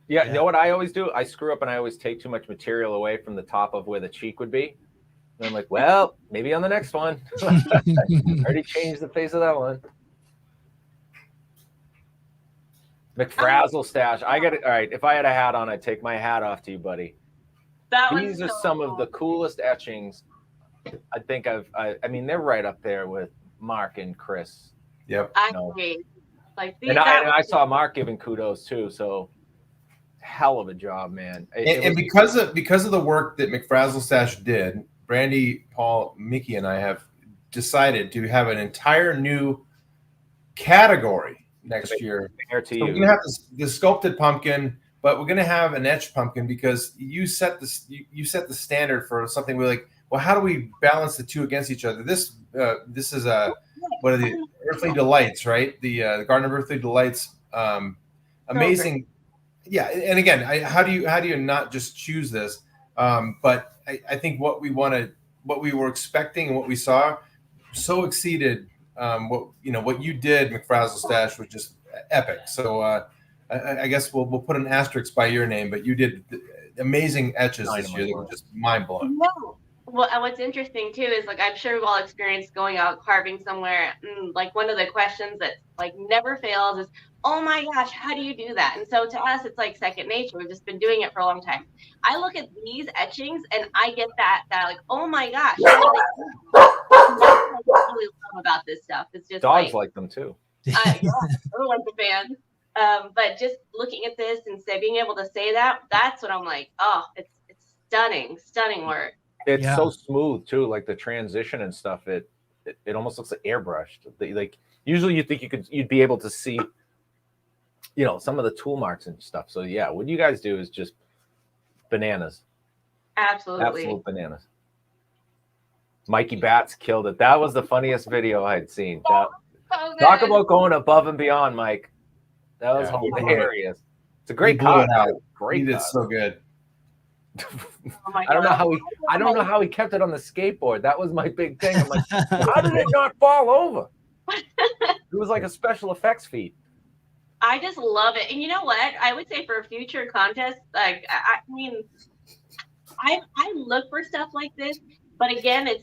Yeah, you know what I always do? I screw up and I always take too much material away from the top of where the cheek would be. And I'm like, well, maybe on the next one. Already changed the face of that one. McFrazzle stash. I got it. All right. If I had a hat on, I'd take my hat off to you, buddy. These are some of the coolest etchings I think I mean, they're right up there with Mark and Chris. Yep. I agree. Like and I saw Mark giving kudos too. So hell of a job, man. Because of the work that McFrazzle Stash did, Brandy, Paul, Mickey, and I have decided to have an entire new category next year. So we're gonna have the sculpted pumpkin, but we're gonna have an etched pumpkin because you set the standard for something. We're like, well, how do we balance the two against each other? This is what are the Earthly Delights, right? The Garden of Earthly Delights, amazing. Yeah, and again, how do you not just choose this? But I think what we were expecting and what we saw so exceeded what you did, McFrazzle Stash, was just epic. So I guess we'll put an asterisk by your name, but you did amazing etches this year that were just mind blowing. No. Well, and what's interesting too is like I'm sure we've all experienced going out carving somewhere. Like one of the questions that like never fails is, "Oh my gosh, how do you do that?" And so to us, it's like second nature. We've just been doing it for a long time. I look at these etchings and I get that like, "Oh my gosh." That's what I really love about this stuff. It's just dogs like them too. Yeah, everyone's a fan. But just looking at this and being able to say that's what I'm like. Oh, it's stunning work. It's so smooth too, like the transition and stuff. It almost looks like airbrushed. Like usually you think you'd be able to see, some of the tool marks and stuff. So yeah, what you guys do is just bananas. Absolutely. Absolute bananas. Mikey Bats killed it. That was the funniest video I'd seen. Talk about going above and beyond, Mike. That was hilarious. It's a great cut. Great. He did so good. Oh my I don't God. know how he kept it on the skateboard. That was my big thing. I'm like, how did it not fall over? It was like a special effects feat. I just love it. And you know what? I would say for a future contest, like I mean, I look for stuff like this, but again, at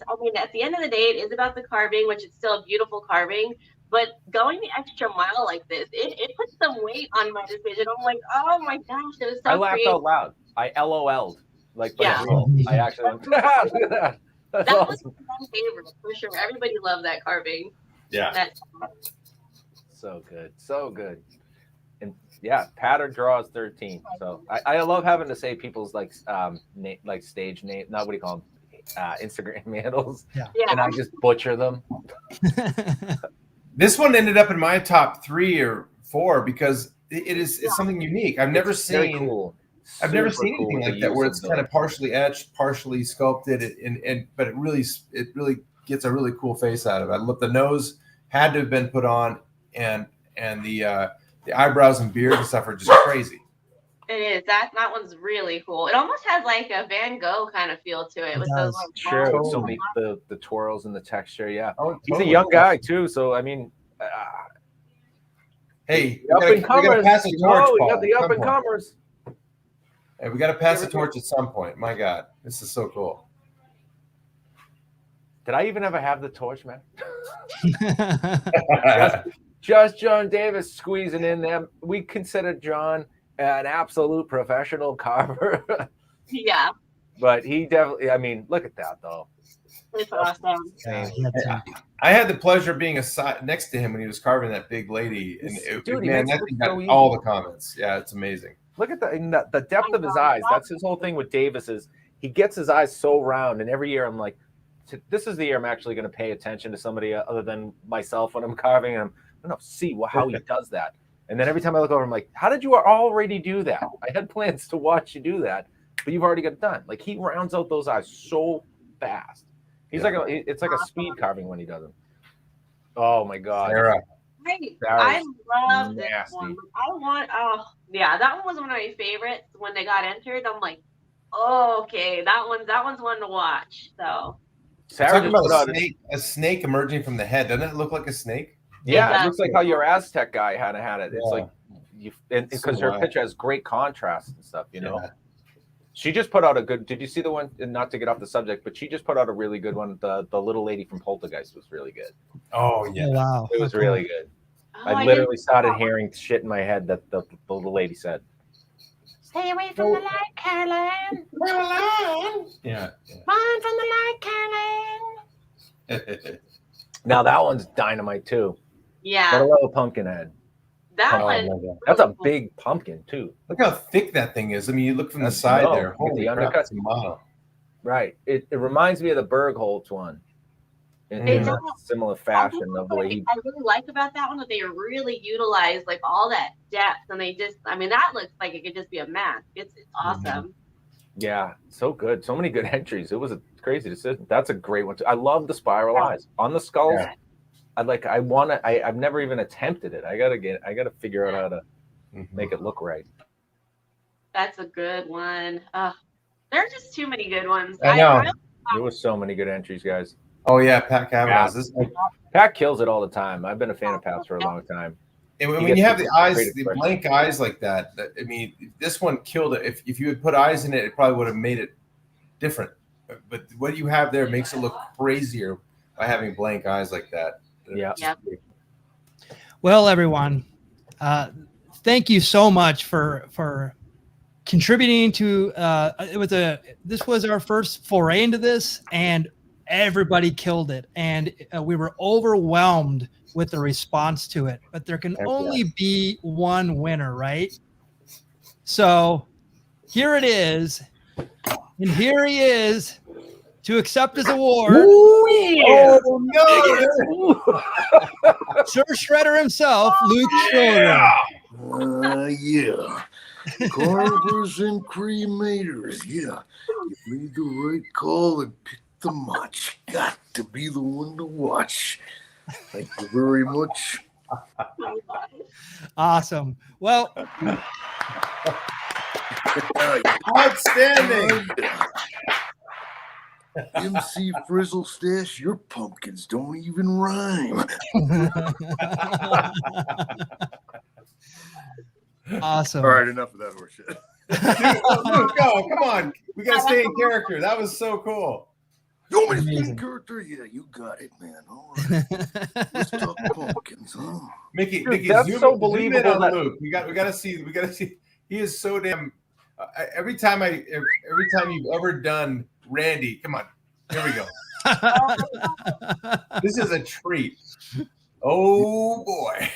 the end of the day, it is about the carving, which is still a beautiful carving. But going the extra mile like this, it puts some weight on my decision. I'm like, oh my gosh, it was so I laughed creative. out loud. I LOL'd. Like, Yeah. I actually went, look at that. That's That awesome. was my favorite for sure. Everybody loved that carving. Yeah. So good. So good. And yeah, pattern draws 13. So I love having to say people's like stage name, not what do you call them? Instagram handles. Yeah. And I just butcher them. This one ended up in my top 3 or 4 because it's something unique. I've never seen cool. I've never seen anything like that where it's kind of partially etched, partially sculpted, but it really gets a really cool face out of it. I look, the nose had to have been put on, and the eyebrows and beard and stuff are just crazy. It is. That one's really cool. It almost has like a Van Gogh kind of feel to it. With those like sure, balls. so the twirls and the texture. Yeah, he's totally. a young guy too. So I mean, hey, we up and gotta comers. pass the torch, We Paul, got the at up some and point. comers. Hey, we got to pass the torch at some point. My God, this is so cool. Did I even ever have the torch, man? just John Davis squeezing in there. We consider John an absolute professional carver. Yeah, But he definitely, I mean, look at that though. it's awesome. I had the pleasure of being next to him when he was carving that big lady, and Dude, he man, makes that it thing so got easy. all the comments. Yeah, it's amazing. Look at the depth of his eyes. That's his whole thing with Davis is he gets his eyes so round. And every year I'm like, this is the year I'm actually going to pay attention to somebody other than myself when I'm carving. And I'm going to see how he does that. And then every time I look over, I'm like, how did you already do that? I had plans to watch you do that, but you've already got it done. Like he rounds out those eyes so fast. He's it's like a speed carving when he does them. Oh my God. Sarah. I love this nasty. one. That one was one of my favorites when they got entered. I'm like, oh, okay, that one's one to watch. So Sarah Talking just about put out a snake emerging from the head. Doesn't it look like a snake? it looks like how your Aztec guy had it. It's like because her wild. picture has great contrast and stuff, you know. Yeah. She just put out a good. Did you see the one? And not to get off the subject, but she just put out a really good one. The little lady from Poltergeist was really good. Oh yeah. Oh, wow. It was really good. Oh, I literally started hearing shit in my head that the little lady said. Stay away from the light, Caroline. Yeah. Run from the light, Caroline. Now that one's dynamite too. Got a Yeah, little pumpkin head. that Oh, one. my God. That's a big pumpkin too. Look how thick that thing is. I mean, you look from the I side know. there. Look at Holy the crap, undercut. it's a model. Right. It reminds me of the Bergholtz one. In It a does. similar fashion of the way he. I really like about that one that they really utilize like all that depth, and that looks like it could just be a mask. It's awesome. Yeah, so good. So many good entries. It was a crazy decision. That's a great one too. I love the spiral eyes on the skulls. Yeah. I've never even attempted it. I gotta figure out how to make it look right. That's a good one. There are just too many good ones. I know. There was so many good entries, guys. Oh yeah, Pat Kavanaugh's. Pat kills it all the time. I've been a fan of Pat's for a long time. And when you have the eyes, the blank eyes like that, I mean, this one killed it. If you had put eyes in it, it probably would have made it different. But what you have there makes it look crazier by having blank eyes like that. Yeah. Well, everyone, thank you so much for contributing to. This was our first foray into this, and everybody killed it, and we were overwhelmed with the response to it. But there can only be one winner, right? So here it is, and here he is to accept his award. Ooh, yeah. Oh no! Sir Shredder himself, Luke Schroder. Yeah. Carvers and cremators. Yeah. You made the right call and picked the match. Got to be the one to watch. Thank you very much. Awesome. Well, Outstanding. MC Frizzle Stash, your pumpkins don't even rhyme. awesome. All right, enough of that horseshit. Luke, go. Come on. We got to stay in character. That was so cool. You want me to stay in character? Yeah, you got it, man. All right. Let's talk pumpkins, huh? Mickey, that's zoom, so zoom believable in on that- Luke. We got to see. He is so damn. Every time you've ever done Randy, come on, here we go. This is a treat. Oh boy.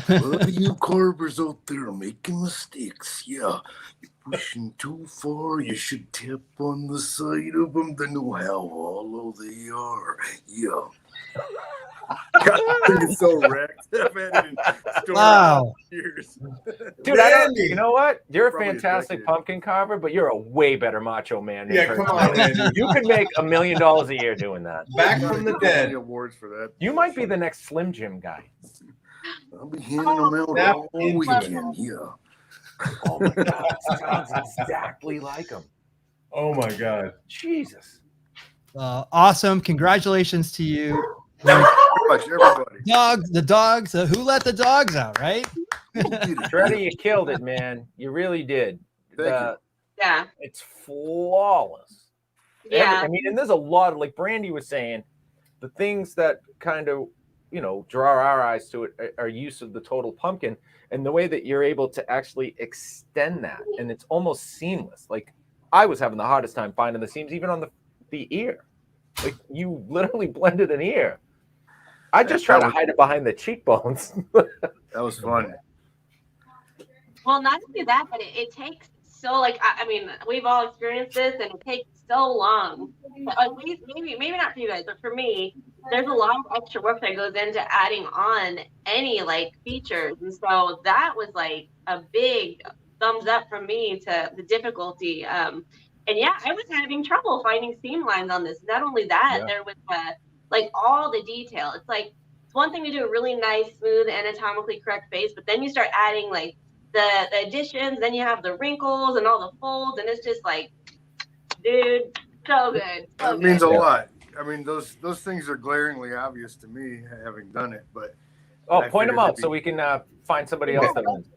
A lot of you carvers out there making mistakes. Yeah, you're pushing too far. You should tap on the side of them to know how hollow they are. Yeah. God, it's so wrecked. I've had it in store Wow. for years. Dude, you know what? You're a Probably a fantastic decade. pumpkin carver, but you're a way better macho man. than Yeah, her. come on, Randy. You could make $1 million a year doing that. Back from the dead. Awards for that. You might be the next Slim Jim guy. I'll be handing them out Snap all into weekend. Yeah. Oh my God, it sounds exactly like him. Oh my God. Jesus. Awesome. Congratulations to you. Very much, everybody. The dogs, who let the dogs out, right? Shredder, you killed it, man. You really did. Thank you. Yeah. It's flawless. Yeah. I mean, and there's a lot of, like Brandy was saying, the things that kind of, draw our eyes to it are use of the total pumpkin and the way that you're able to actually extend that. And it's almost seamless. Like I was having the hardest time finding the seams, even on the ear. Like you literally blended an ear. I just try to hide it behind the cheekbones. That was fun. Well, not only that, but it takes so, like, I mean, we've all experienced this, and it takes so long. At least, maybe not for you guys, but for me, there's a lot of extra work that goes into adding on any, like, features. And so that was, like, a big thumbs up from me to the difficulty. And, yeah, I was having trouble finding seam lines on this. Not only that, there was, like, all the detail. It's like, it's one thing to do a really nice, smooth, anatomically correct face, but then you start adding, like, the additions, then you have the wrinkles and all the folds, and it's just like, dude, so good. That means a lot. I mean, those things are glaringly obvious to me, having done it. But point them out so we can find somebody else that wins.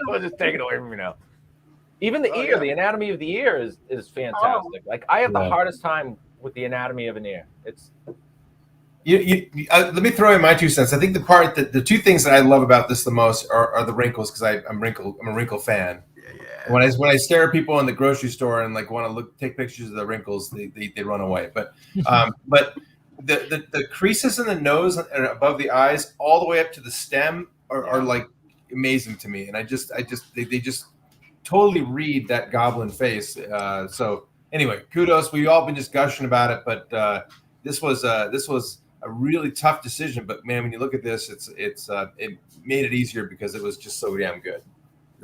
We'll just take it away from you now. Even the ear, the anatomy of the ear is fantastic. Like I have the hardest time with the anatomy of an ear. It's let me throw in my 2 cents. I think the 2 things that I love about this the most are the wrinkles, because I'm a wrinkle fan. Yeah. When I stare at people in the grocery store and like want to take pictures of the wrinkles, they run away. But the creases in the nose and above the eyes, all the way up to the stem, are like amazing to me. And they just totally read that goblin face. So anyway, kudos. We've all been just gushing about it, but this was a really tough decision. But man, when you look at this, it made it easier because it was just so damn good.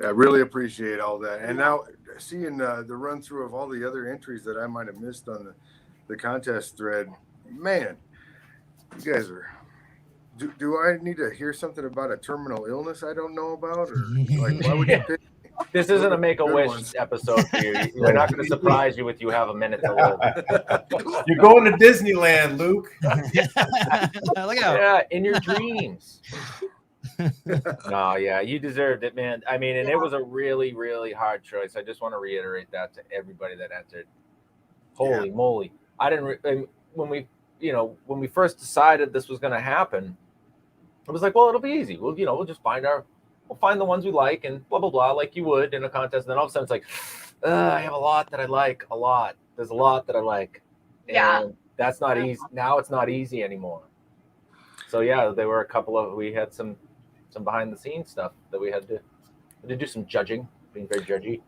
I really appreciate all that. And now seeing the run through of all the other entries that I might have missed on the contest thread, man, you guys are. Do I need to hear something about a terminal illness I don't know about, or like why would you pick? This isn't a Make-A-Wish episode for you. We're not going to surprise you with you have a minute to live. You're going to Disneyland, Luke. Look out. Yeah, in your dreams. No, yeah, you deserved it, man. I mean, and it was a really, really hard choice. I just want to reiterate that to everybody that entered. Holy moly. I didn't, when we first decided this was going to happen, it was like, well, it'll be easy. We'll just find the ones we like and blah, blah, blah, like you would in a contest. And then all of a sudden it's like, I have a lot that I like, a lot. There's a lot that I like. And that's not easy. Now it's not easy anymore. So yeah, there were we had some behind the scenes stuff that we had to do some judging, being very judgy.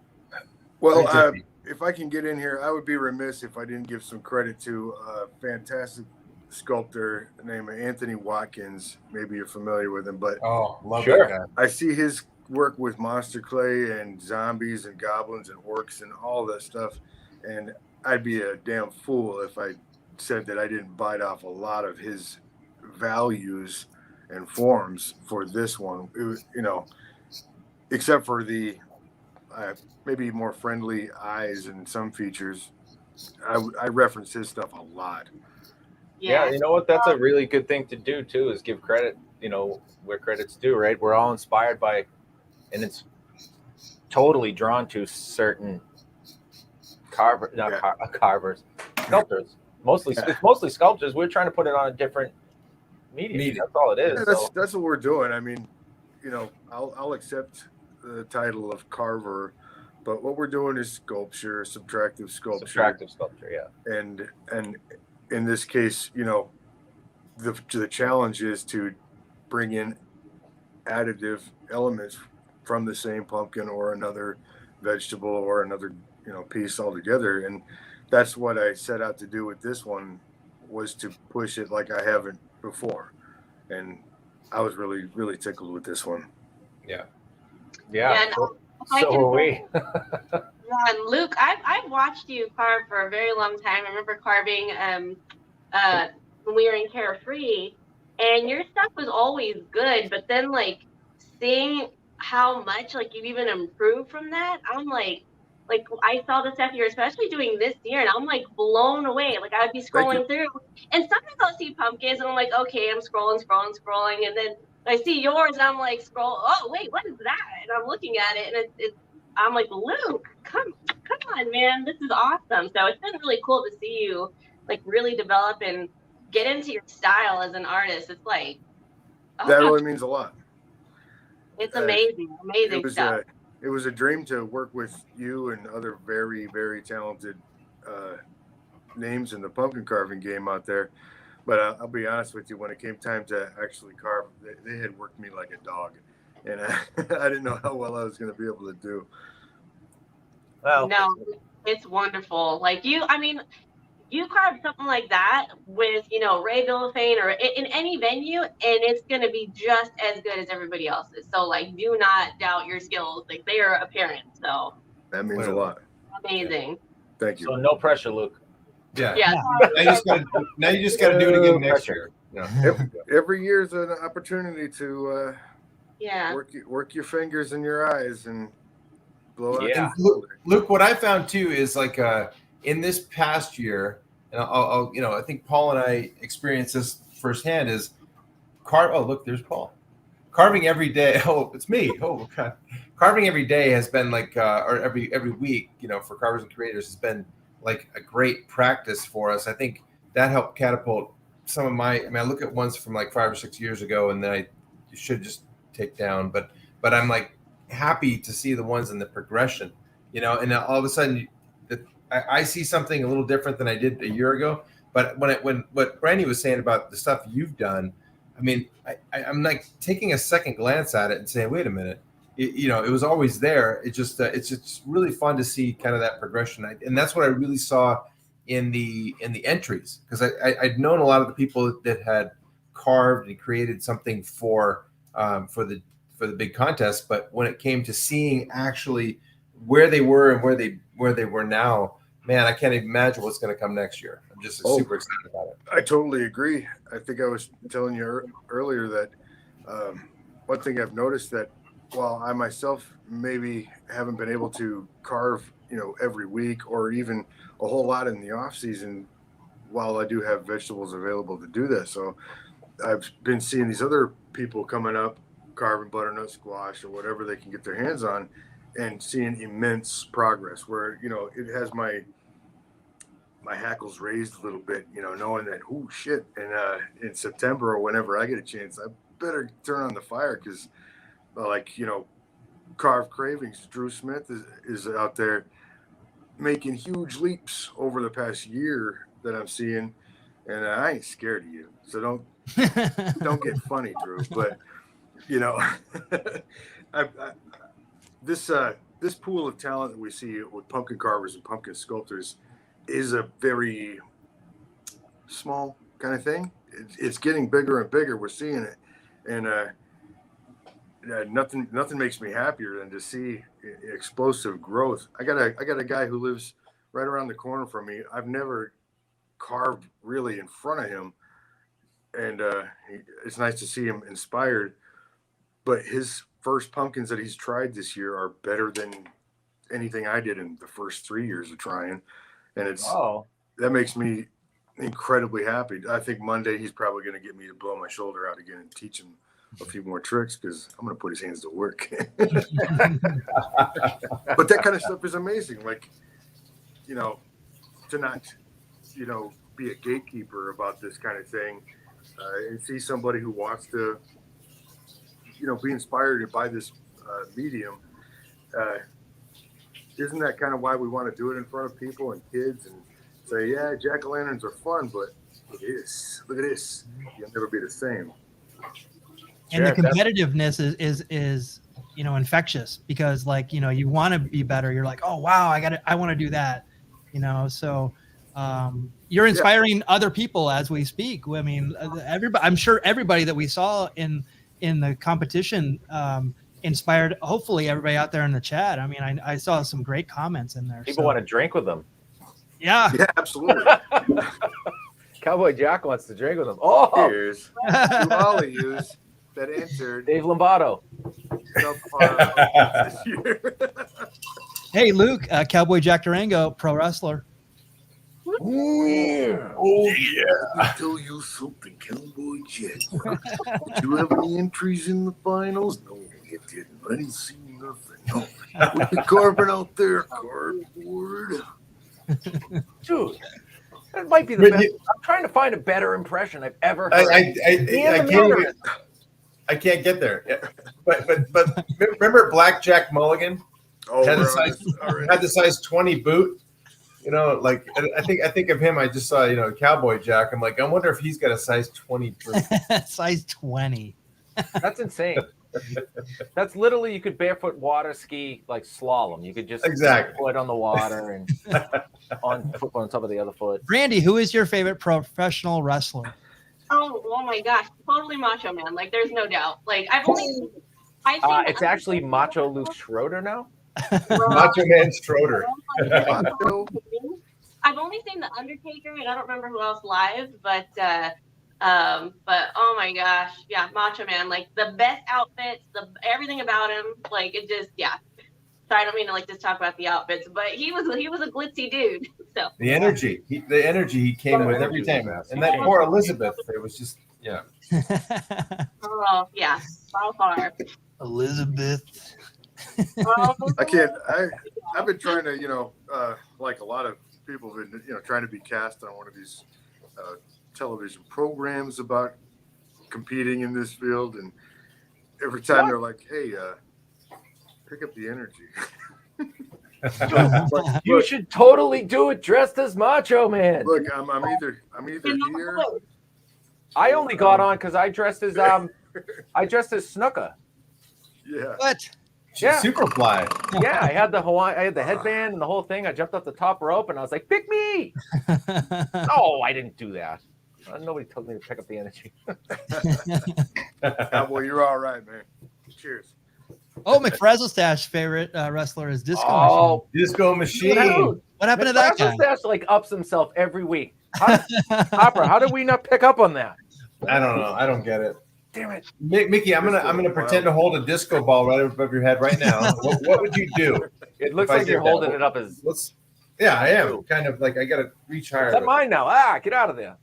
Well, if I can get in here, I would be remiss if I didn't give some credit to a fantastic sculptor named Anthony Watkins. Maybe you're familiar with him, but love that guy. I see his work with monster clay and zombies and goblins and orcs and all that stuff, and I'd be a damn fool if I said that I didn't bite off a lot of his values and forms for this one. It was, except for the maybe more friendly eyes and some features. I reference his stuff a lot. Yeah, you know what? That's a really good thing to do too, is give credit, where credit's due, right? We're all inspired by, and it's totally drawn to certain carvers, sculptors. It's mostly sculptors. We're trying to put it on a different medium. That's all it is. Yeah, that's what we're doing. I mean, I'll accept the title of carver, but what we're doing is sculpture, subtractive sculpture, yeah. And in this case, the challenge is to bring in additive elements from the same pumpkin or another vegetable or another piece altogether, and that's what I set out to do with this one, was to push it like I haven't before, and I was really, really tickled with this one. Yeah. So were we. And Luke, I've watched you carve for a very long time. I remember carving when we were in Carefree, and your stuff was always good, but then seeing how much you've even improved from that, I'm like I saw the stuff you're especially doing this year, and I'm blown away. I would be scrolling through, and sometimes I'll see pumpkins, and I'm like, okay, I'm scrolling, and then I see yours, and I'm like, oh wait, what is that? And I'm looking at it, and I'm like, Luke, come on, man, this is awesome. So it's been really cool to see you really develop and get into your style as an artist. It's that really means a lot. It's amazing stuff. It was a dream to work with you and other very, very talented names in the pumpkin carving game out there. But I'll be honest with you, when it came time to actually carve, they had worked me like a dog. And I didn't know how well I was going to be able to do. Well, no, it's wonderful. You carve something like that with, Ray Villafane or in any venue, and it's going to be just as good as everybody else's. So, do not doubt your skills. They are apparent. So that means a lot. Amazing. Thank you. So no pressure, Luke. Yeah. Now you just got to do it again next year. Every year is an opportunity to work your fingers in your eyes and blow out. Yeah. Luke, what I found too is in this past year, and I think Paul and I experienced this firsthand, is oh, look, there's Paul. Carving every day. Oh, it's me. Oh, God. Carving every day has been or every week, for Carvers and Creators has been a great practice for us. I think that helped catapult some of I look at ones from 5 or 6 years ago, and then I should just take down, but I'm happy to see the ones in the progression, and all of a sudden I see something a little different than I did a year ago. But when what Brandy was saying about the stuff you've done, I'm taking a second glance at it and saying, wait a minute, it was always there. It's just really fun to see kind of that progression. And that's what I really saw in the entries, because I'd known a lot of the people that had carved and created something for the big contest, but when it came to seeing actually where they were and where they were now, man, I can't even imagine what's going to come next year. I'm just super excited about it. I totally agree. I think I was telling you earlier that one thing I've noticed, that while I myself maybe haven't been able to carve, every week or even a whole lot in the off season, while I do have vegetables available to do that. So I've been seeing these other people coming up carving butternut squash or whatever they can get their hands on, and seeing immense progress where, you know, it has my hackles raised a little bit, you know, knowing that, oh shit, and in September or whenever I get a chance, I better turn on the fire, because like, you know, Carve Cravings, Drew Smith is out there making huge leaps over the past year that I'm seeing, and I ain't scared of you, so don't get funny, Drew. But you know, this pool of talent that we see with pumpkin carvers and pumpkin sculptors is a very small kind of thing. It's getting bigger and bigger. We're seeing it, and nothing makes me happier than to see explosive growth. I got a guy who lives right around the corner from me. I've never carved really in front of him, and it's nice to see him inspired. But his first pumpkins that he's tried this year are better than anything I did in the first 3 years of trying, and that makes me incredibly happy. I think Monday he's probably going to get me to blow my shoulder out again and teach him a few more tricks, because I'm going to put his hands to work. But that kind of stuff is amazing. Like, you know, to not, you know, be a gatekeeper about this kind of thing, and see somebody who wants to, you know, be inspired by this medium. Isn't that kind of why we want to do it in front of people and kids and say, yeah, jack-o'-lanterns are fun, but look at this. You'll never be the same. And the competitiveness is you know, infectious, because like, you know, you want to be better. You're like, oh wow, I want to do that, you know. So you're inspiring other people as we speak. I mean, everybody, I'm sure everybody that we saw in the competition inspired hopefully everybody out there in the chat. I mean, I saw some great comments in there. People want to drink with them. Yeah, absolutely. Cowboy Jack wants to drink with them. Oh, here's to all of yous that answered. Dave Lombardo. This year. Hey, Luke, Cowboy Jack Durango, pro wrestler. Oh yeah. Let me tell you something, Cowboy Jack. Did you have any entries in the finals? No, you didn't. I didn't see nothing. No. What you carving out there? Cardboard. Dude, that might be the best. I'm trying to find a better impression I've ever heard. I can't get there. But remember Blackjack Mulligan? Oh, had the size 20 boot. You know, like I think of him. I just saw, you know, Cowboy Jack. I'm like, I wonder if he's got a size 20 boot. Size 20. That's insane. That's literally, you could barefoot water ski like slalom. You could just foot on the water and on top of the other foot. Brandy, who is your favorite professional wrestler? Oh my gosh, totally Macho Man. Like, there's no doubt. Like, it's actually Macho Luke Schroder now. Macho Man Schroder. I've only seen the Undertaker, and I don't remember who else live, but oh my gosh, yeah, Macho Man. Like, the best outfits, everything about him. Like, it just, yeah. Sorry, I don't mean to like just talk about the outfits, but he was a glitzy dude. So the energy he came with every time, and that poor Elizabeth, it was just, yeah. Oh yeah, by far. Elizabeth. I've been trying to, you know, like a lot of people have been, you know, trying to be cast on one of these television programs about competing in this field, and every time they're like, hey, pick up the energy. You should totally do it dressed as Macho Man. Look, I'm either here. I only got on because I dressed as Snuka. Yeah. What? Yeah. Superfly. Yeah, I had the headband and the whole thing. I jumped off the top rope and I was like, pick me. No, I didn't do that. Nobody told me to pick up the energy. Well, you're all right, man. Cheers. Oh, McFrazzlestache's favorite wrestler is Disco Machine. Disco Machine. What happened to that guy? McFrazzlestache like ups himself every week. Harper, how did we not pick up on that? I don't know. I don't get it. Damn it, Mickey! I'm gonna pretend to hold a disco ball right above your head right now. What would you do? It looks like you're holding it up as. Yeah, I am. Kind of like I gotta reach higher. Is that mine now? Get out of there.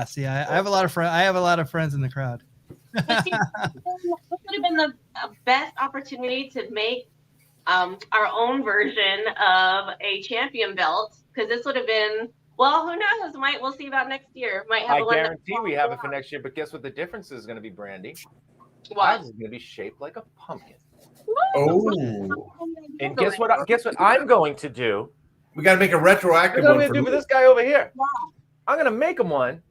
See, I have a lot of friends. I have a lot of friends in the crowd. But see, this would have been the best opportunity to make our own version of a champion belt, because this would have been, well, who knows? We'll see about next year. Might have I one guarantee we have it for next year, but guess what the difference is going to be, Brandy? What? Ours is going to be shaped like a pumpkin. Oh. And guess what? I'm going to do? We got to make a retroactive What one I'm going to do for this guy over here. I'm going to make him one.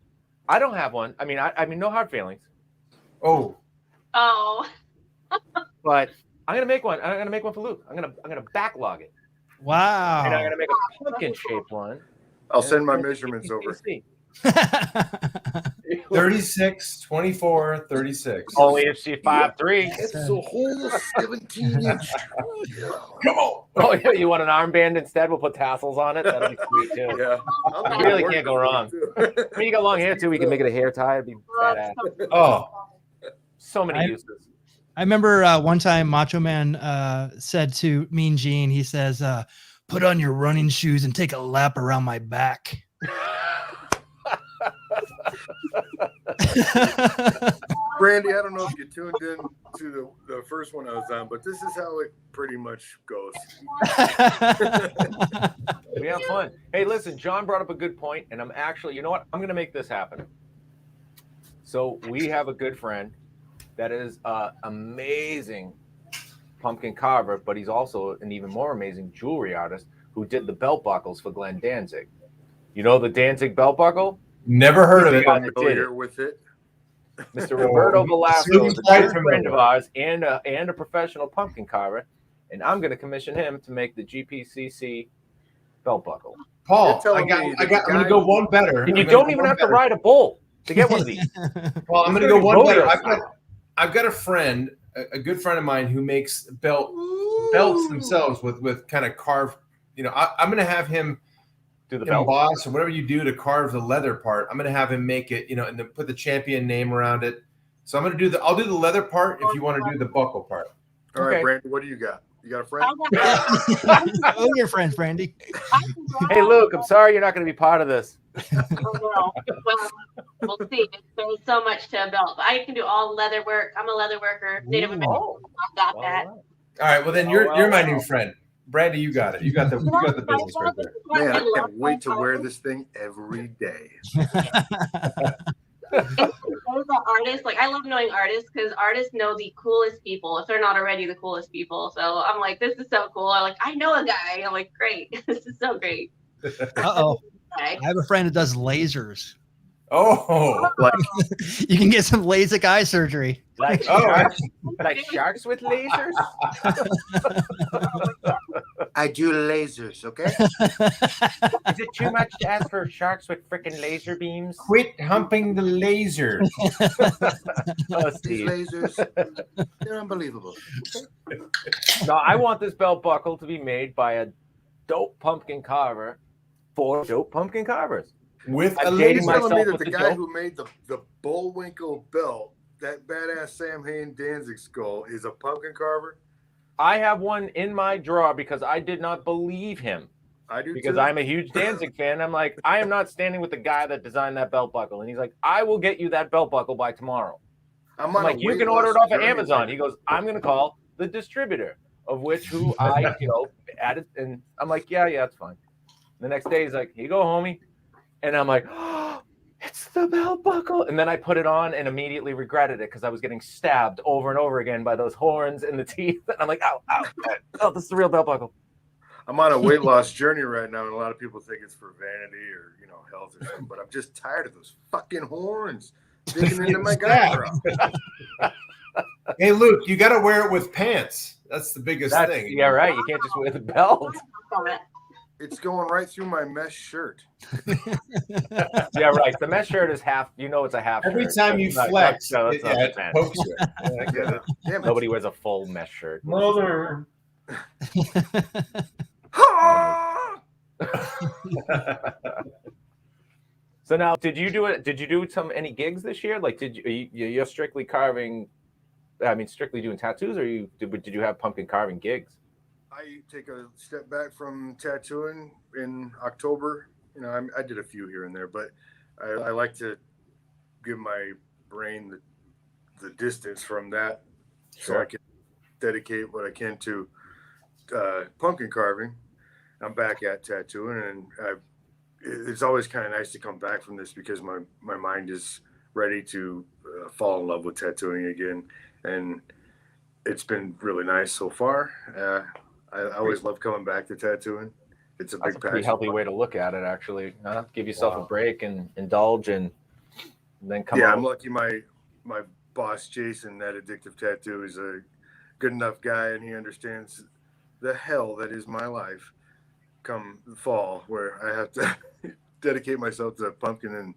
I don't have one. I mean, no hard feelings. Oh. But I'm going to make one. I'm going to make one for Luke. I'm going to backlog it. Wow. And I'm going to make a pumpkin shaped one. I'll send my measurements over. 36, 24, 36. Only if she's 5'3". It's a whole 17-inch. Come on. Oh, yeah, you want an armband instead? We'll put tassels on it. That'll be sweet too. Yeah. You really can't go wrong. I mean, you got long hair too. We can make it a hair tie. It'd be badass. Oh. So many uses. I remember one time Macho Man said to Mean Gene, he says, put on your running shoes and take a lap around my back. Brandy, I don't know if you tuned in to the first one I was on, but this is how it pretty much goes. We have fun. Hey, listen, John brought up a good point, and I'm actually, you know what? I'm going to make this happen. So we have a good friend that is an amazing pumpkin carver, but he's also an even more amazing jewelry artist who did the belt buckles for Glenn Danzig. You know the Danzig belt buckle? Never heard of it. I'm familiar with it. Mr. Roberto Velasco is a good friend of ours and a professional pumpkin carver, and I'm going to commission him to make the GPCC belt buckle. Paul, I'm going to go one better. And you don't even have to ride a bull to get one of these. Well, I'm going to go one better. I've got a friend, a good friend of mine, who makes belts themselves with kind of carved. You know, I'm going to have him do the emboss or whatever you do to carve the leather part. I'm going to have him make it, you know, and then put the champion name around it. So I'm going to do I'll do the leather part if you want to do the buckle part. All right, Brandy, what do you got? You got a friend? Oh, your friend, Brandy. Hey, Luke, I'm sorry you're not going to be part of this. Oh, no. Well, we'll see. There's so much to a belt. I can do all leather work. I'm a leather worker. Native American. I got that. All right. Well, then you're my new friend. Brandy, you got it. You got the business right there. Man, I can't wait to wear this thing every day. Artists, like, I love knowing artists because artists know the coolest people if they're not already the coolest people. So I'm like, this is so cool. I'm like, I know a guy. I'm like, great. This is so great. Uh-oh. I have a friend that does lasers. Oh, like you can get some LASIK eye surgery. Like sharks with lasers? I do lasers, okay? Is it too much to ask for sharks with freaking laser beams? Quit humping the laser. These lasers, they're unbelievable. Okay? No, I want this belt buckle to be made by a dope pumpkin carver for dope pumpkin carvers. With a laser. laser. You're telling me that the guy who made the Bullwinkle belt, that badass Sam Hain Danzig skull, is a pumpkin carver? I have one in my drawer because I did not believe him. I do because too. I'm a huge Danzig fan. I'm like, I am not standing with the guy that designed that belt buckle. And he's like, I will get you that belt buckle by tomorrow. I'm like, you can order it off of Amazon. He goes, I'm going to call the distributor, of which who I, added. And I'm like, yeah, it's fine. The next day he's like, here you go, homie. And I'm like, oh, it's the belt buckle. And then I put it on and immediately regretted it because I was getting stabbed over and over again by those horns and the teeth. And I'm like, oh, this is the real belt buckle. I'm on a weight loss journey right now, and a lot of people think it's for vanity or health or something. But I'm just tired of those fucking horns digging into my gut. Hey, Luke, you got to wear it with pants. That's the biggest thing. Yeah, right. You can't just wear the belt. It's going right through my mesh shirt. Yeah, right. The mesh shirt is half. It's a half. Every shirt. time you flex, it pokes you. I get it. Damn it. Nobody wears a full mesh shirt. Mother. So now, did you do it? Did you do any gigs this year? Like, you're strictly carving? I mean, strictly doing tattoos, or did you have pumpkin carving gigs? I take a step back from tattooing in October. I did a few here and there, but I like to give my brain the the distance from that, so Sure. I can dedicate what I can to pumpkin carving. I'm back at tattooing, and it's always kind of nice to come back from this because my mind is ready to fall in love with tattooing again, and it's been really nice so far. I always love coming back to tattooing. It's a That's big a pretty passion. healthy way to look at it, actually. Huh? Give yourself a break and indulge, and then come Yeah, out. I'm lucky. My boss Jason at Addictive Tattoo is a good enough guy, and he understands the hell that is my life come fall, where I have to dedicate myself to pumpkin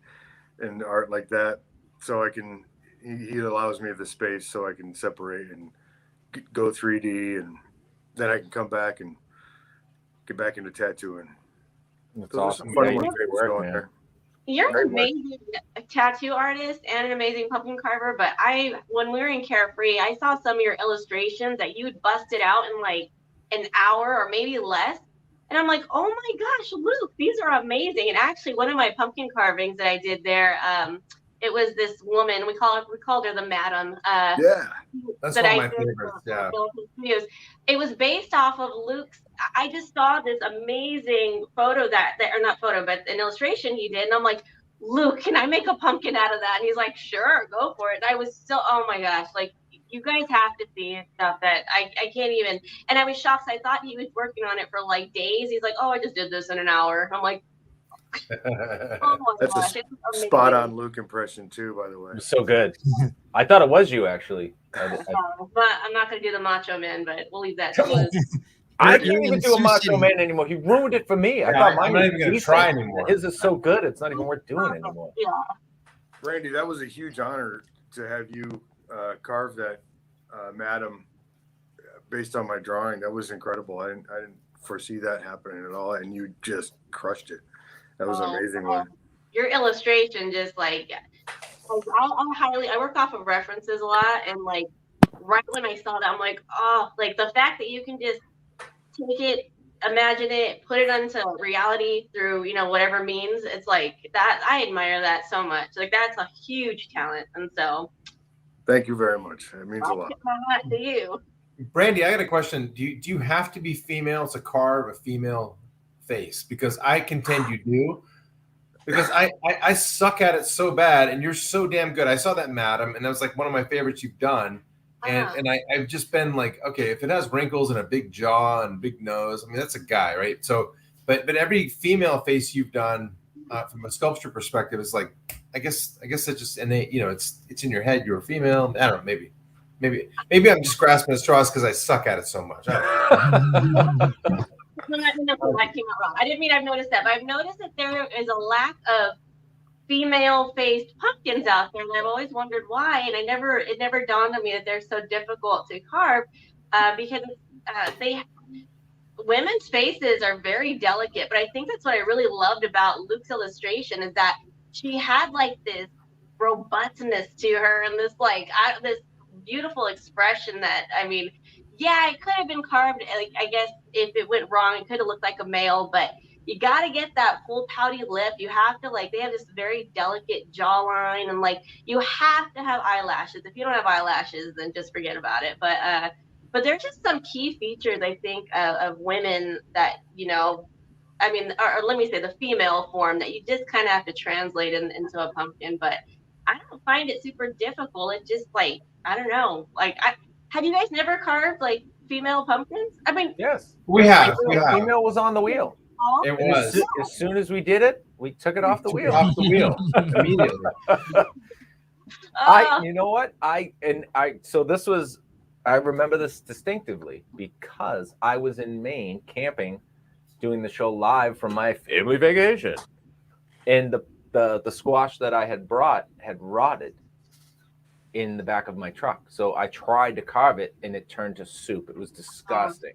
and art like that, so I can. He allows me the space so I can separate and go 3D, and then I can come back and get back into tattooing. That's Those are awesome. some fun Yeah, ones you do great work, going man. there. You're Very an amazing tattoo artist and an amazing pumpkin carver, but when we were in Carefree, I saw some of your illustrations that you would bust it out in like an hour or maybe less. And I'm like, oh my gosh, Luke, these are amazing. And actually, one of my pumpkin carvings that I did there, it was this woman. We called her the Madam. Yeah, That's that one of I my did favorites. Yeah. Studios. It was based off of Luke's. I just saw this amazing photo or not photo, but an illustration he did, and I'm like, Luke, can I make a pumpkin out of that? And he's like, sure, go for it. And I was so, oh my gosh, like you guys have to see stuff that I can't even. And I was shocked. I thought he was working on it for like days. He's like, oh, I just did this in an hour. I'm like, oh my that's gosh, a it's amazing. spot on Luke impression too, by the way. It was so good. I thought it was you, actually. But I'm not gonna do the Macho Man, but we'll leave that to Luke. I You're can't even in do a Sioux Macho City. Man anymore. He ruined it for me. I Yeah, thought I'm mine not was even gonna decent. try anymore. His is so good, it's not even worth doing anymore. Yeah. Brandy, that was a huge honor to have you carve that madam based on my drawing. That was incredible. I didn't foresee that happening at all, and you just crushed it. That was an amazing one. Your illustration just like I work off of references a lot, and like right when I saw that, I'm like, oh, like the fact that you can just take it, imagine it, put it into reality through whatever means. It's like that. I admire that so much. Like that's a huge talent, and so Thank you very much. It means a I'll lot. tip my hat to you. Brandy, I got a question. Do you have to be female to carve a female face? Because I contend you do. Because I suck at it so bad, and you're so damn good. I saw that, Madam, and that was like one of my favorites you've done. And I've just been like, okay, if it has wrinkles and a big jaw and big nose, I mean that's a guy, right? So, but every female face you've done from a sculpture perspective is like, I guess it's just innate. It's in your head. You're a female. I don't know. Maybe I'm just grasping at straws because I suck at it so much. I don't know. That came out wrong. I didn't mean I've noticed that, but I've noticed that there is a lack of female-faced pumpkins out there, and I've always wondered why. And it never dawned on me that they're so difficult to carve because women's faces are very delicate. But I think that's what I really loved about Luke's illustration is that she had like this robustness to her and this this beautiful expression that, I mean, yeah, it could have been carved. Like, I guess if it went wrong, it could have looked like a male, but you got to get that full pouty lip. You have to they have this very delicate jawline, and you have to have eyelashes. If you don't have eyelashes, then just forget about it. But there's just some key features, I think, of women that, I mean, or let me say the female form that you just kind of have to translate into a pumpkin. But I don't find it super difficult. It's just I don't know. Have you guys never carved female pumpkins? I mean, Yes, We have. Female was on the wheel. It And was. as soon as we did it, we took it off the wheel. Off the wheel immediately. You know what? So this was, I remember this distinctively because I was in Maine camping, doing the show live from my family vacation, and the squash that I had brought had rotted in the back of my truck. So I tried to carve it, and it turned to soup. It was disgusting.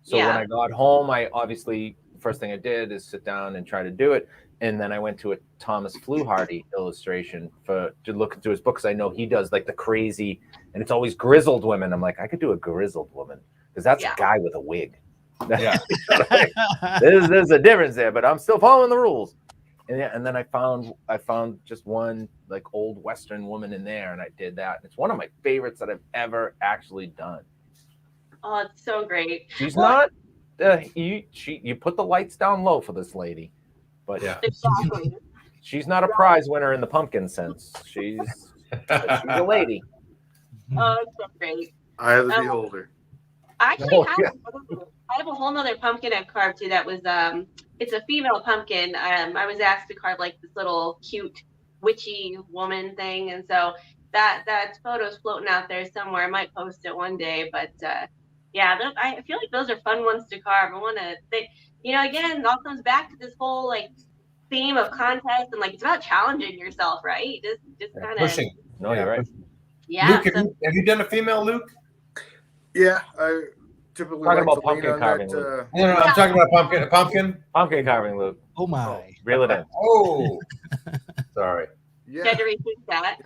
So when I got home, I obviously, first thing I did is sit down and try to do it. And then I went to a Thomas Fluharty illustration to look into his books. I know he does the crazy, and it's always grizzled women. I'm like, I could do a grizzled woman because that's a guy with a wig. Yeah. There's a difference there, but I'm still following the rules. And then I found just one like old Western woman in there, and I did that. It's one of my favorites that I've ever actually done. Oh, it's so great. She's not you put the lights down low for this lady, but Exactly. she's not a prize winner in the pumpkin sense. She's a lady. Oh, it's so great. Eye of the beholder. I actually I have a whole nother pumpkin I've carved too. That was it's a female pumpkin. I was asked to carve like this little cute witchy woman thing, and so that photo's floating out there somewhere. I might post it one day, but yeah, I feel like those are fun ones to carve. I want to, again, it all comes back to this whole like theme of contest, and like it's about challenging yourself, right? Just kind of pushing. No, you're right. Yeah. Luke, have you done a female, Luke? Yeah, I typically Talking like about to lean pumpkin on carving, that, Luke. No, I'm talking about pumpkin. Pumpkin carving, Luke. Oh my. Reel it in. Oh, sorry. yeah, Had to repeat that.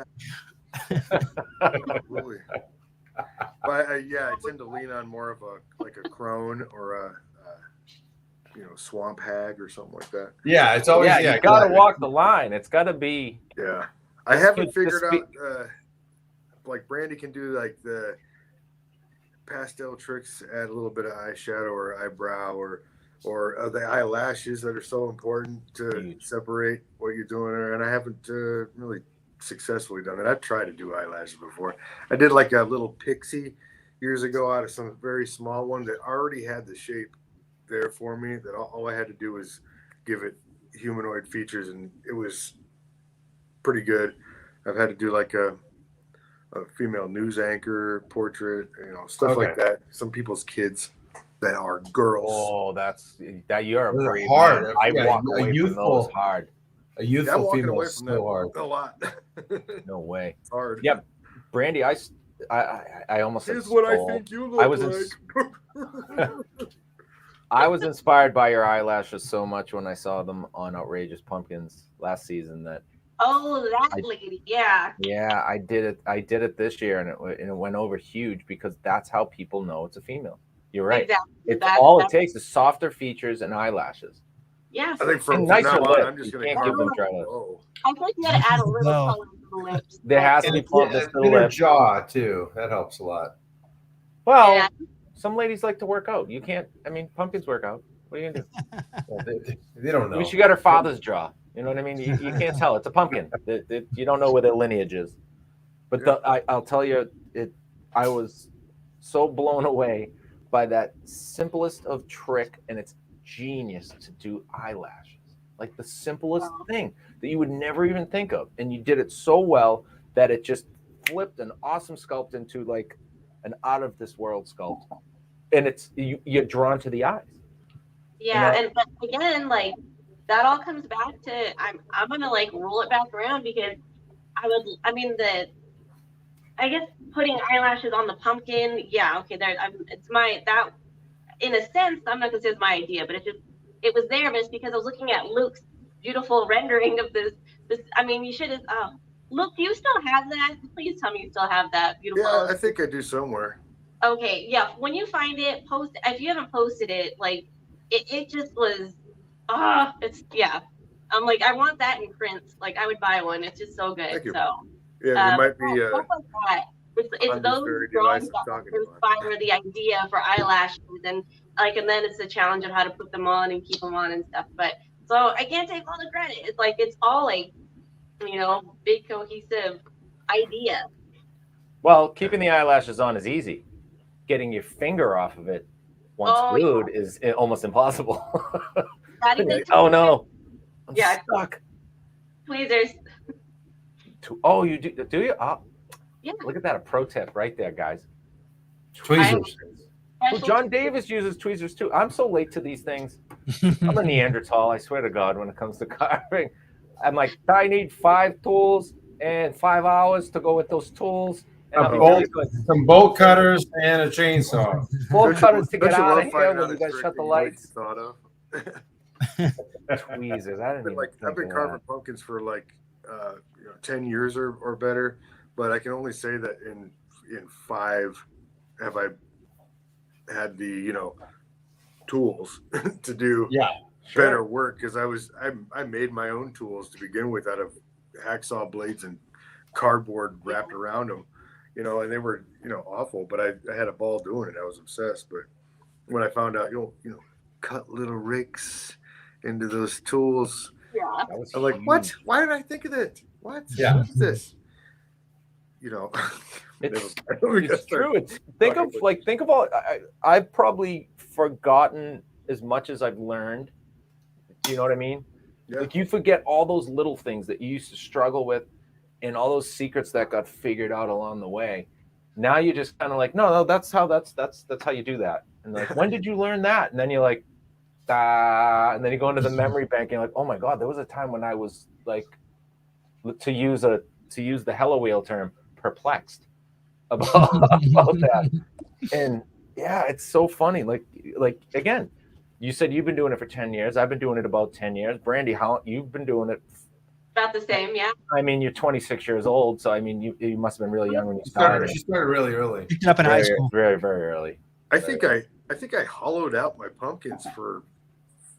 absolutely. But I tend to lean on more of a crone or a swamp hag or something like that. Yeah, it's always you gotta walk the line. It's gotta be. Yeah, I haven't figured out. Like Brandy can do like the pastel tricks, add a little bit of eyeshadow or eyebrow or the eyelashes that are so important to separate what you're doing there. And I haven't really successfully done it. I've tried to do eyelashes before. I did like a little pixie years ago out of some very small one that already had the shape there for me, that all I had to do was give it humanoid features, and it was pretty good. I've had to do like a female news anchor portrait, stuff like that. Some people's kids that are girls. Oh, you're a brave hard. man. I walk away from those hard. A youthful female is from so hard. a lot. No way. It's hard. Yeah, Brandy, I almost. Here's what I think you look like. I was inspired by your eyelashes so much when I saw them on Outrageous Pumpkins last season that. Oh, that lady, yeah. Yeah, I did it this year, and it went over huge because that's how people know it's a female. You're right. Exactly. It takes is softer features and eyelashes. Yeah. I think from nicer now on, lips. I'm just You going to can't give them dry lips. I think you got to add a little color to the lips. There has to be plumpness to the Thinner lips. jaw too. That helps a lot. Well, some ladies like to work out. You can't. I mean, pumpkins work out. What are you gonna do? They don't know. I mean, she got her father's jaw. You know what I mean? You can't tell. It's a pumpkin. You don't know where their lineage is. But I'll tell you, I was so blown away by that simplest of trick, and it's genius to do eyelashes. Like the simplest thing that you would never even think of. And you did it so well that it just flipped an awesome sculpt into like an out of this world sculpt. And it's you're drawn to the eyes. Yeah, but again, like that all comes back to I'm gonna like roll it back around because I guess putting eyelashes on the pumpkin, yeah, okay, that in a sense, I'm not gonna say it's my idea, but it was there, but it's because I was looking at Luke's beautiful rendering of this. I mean, you should have. Luke, do you still have that? Please tell me you still have that beautiful. Yeah, I think I do somewhere. Okay, yeah. When you find it, post. If you haven't posted it, like it just was. I'm like, I want that in print. Like, I would buy one. It's just so good. So yeah, it might be. Stuff like that. It's those drawings that inspire the idea for eyelashes, and then it's the challenge of how to put them on and keep them on and stuff. But so I can't take all the credit. It's like it's all like, big cohesive idea. Well, keeping the eyelashes on is easy. Getting your finger off of it once glued is almost impossible. Oh no! I'm stuck. Tweezers. Oh, you do you? Oh, yeah. Look at that! A pro tip right there, guys. Tweezers. Well, John Davis uses tweezers too. I'm so late to these things. I'm a Neanderthal, I swear to God, when it comes to carving. I'm like, I need 5 tools and 5 hours to go with those tools. And some bolt cutters and a chainsaw. Bolt cutters to get out of here when you guys shut the lights. Thought of. Tweezers. I've been carving pumpkins for 10 years or better, but I can only say that in 5 have I had the tools to do better work because I made my own tools to begin with out of hacksaw blades and cardboard wrapped around them, and they were, awful, but I had a ball doing it. I was obsessed. But when I found out, cut little ricks into those tools, I'm like, what? Why did I think of that? What? Yeah. What's this? It's true. Think of all. I've probably forgotten as much as I've learned. Do you know what I mean? Yeah. Like you forget all those little things that you used to struggle with, and all those secrets that got figured out along the way. Now you're just kind of like, no, that's how you do that. And like, when did you learn that? And then you're like, and then you go into the memory bank and you're like, oh my God, there was a time when I was like, to use the Hello Wheel term, perplexed about that. And yeah, it's so funny. Like again, you said you've been doing it for 10 years. I've been doing it about 10 years. Brandy, how you've been doing it? About the same, yeah. I mean, you're 26 years old, so I mean, you must have been really young when you started. She started really early. Picked it up in high school. Very, very early. I think I hollowed out my pumpkins for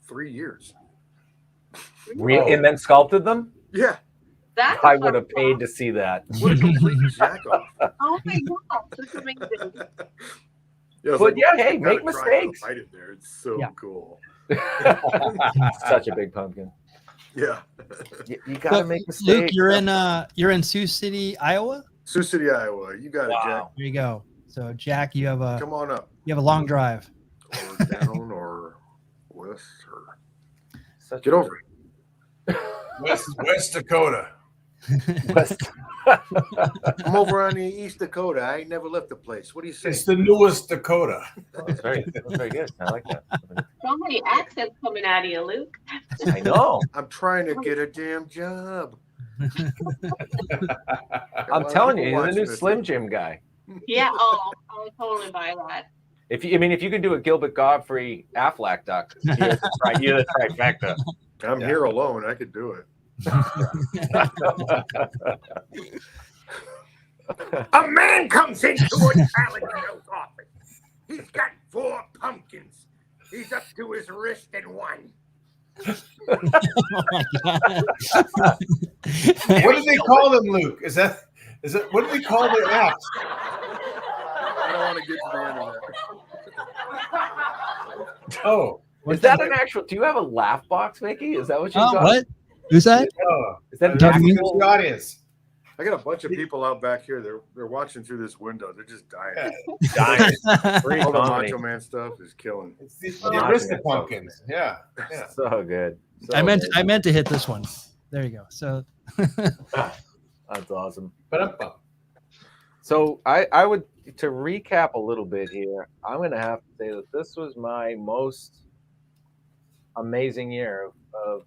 3 years. Really? And then sculpted them? Yeah. I would have paid to see that. What a complete jack off. Oh my gosh, that's amazing. But yeah, hey, make mistakes. Right in there. It's so cool. Such a big pumpkin. Yeah. You gotta make mistakes. Luke, you're in Sioux City, Iowa? Sioux City, Iowa. You got it, Jack. There you go. So Jack, you have come on up. You have a long drive. Or down or west or get over it. West Dakota. I'm over on the East Dakota. I ain't never left the place. What do you say? It's the newest Dakota. That's very good. I like that. So many accents coming out of you, Luke. I know. I'm trying to get a damn job. I'm telling you, he's the new Slim Jim guy. Yeah. Oh, I would totally buy that. If you can do a Gilbert Godfrey Aflac duck, you're the trifecta. I'm here alone. I could do it. A man comes into a Talladino's office. He's got 4 pumpkins. He's up to his wrist in one. Oh my God. What do they call them, Luke? Is that what do they call their apps? I don't want to get to the end of that. Oh, is that an actual? Do you have a laugh box, Mickey? Is that what you got? What? Who's that? Is that the audience? I got a bunch of people out back here. They're watching through this window. They're just dying. Free All the comedy. Macho Man stuff is killing. It's the Arista pumpkins. Yeah. So good. I meant to hit this one. There you go. So that's awesome. So I would, to recap a little bit here, I'm going to have to say that this was my most amazing year of,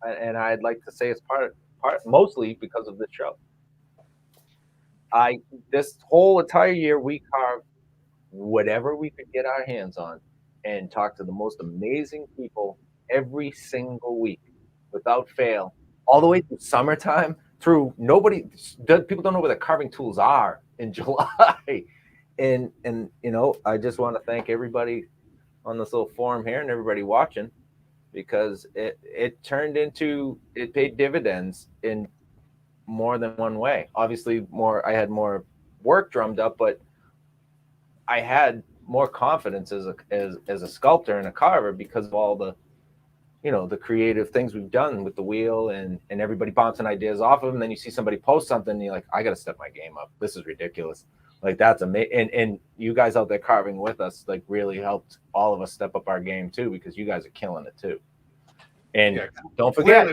and I'd like to say it's part mostly because of this show. This whole entire year we carved whatever we could get our hands on and talked to the most amazing people every single week without fail, all the way through summertime. People don't know where the carving tools are in July, and I just want to thank everybody on this little forum here and everybody watching, because it paid dividends in more than one way. Obviously, I had more work drummed up, but I had more confidence as a sculptor and a carver because of all the the creative things we've done with the wheel and everybody bouncing ideas off of them. And then you see somebody post something and you're like, I got to step my game up. This is ridiculous. Like, that's amazing. And you guys out there carving with us, like, really helped all of us step up our game too, because you guys are killing it too. And don't forget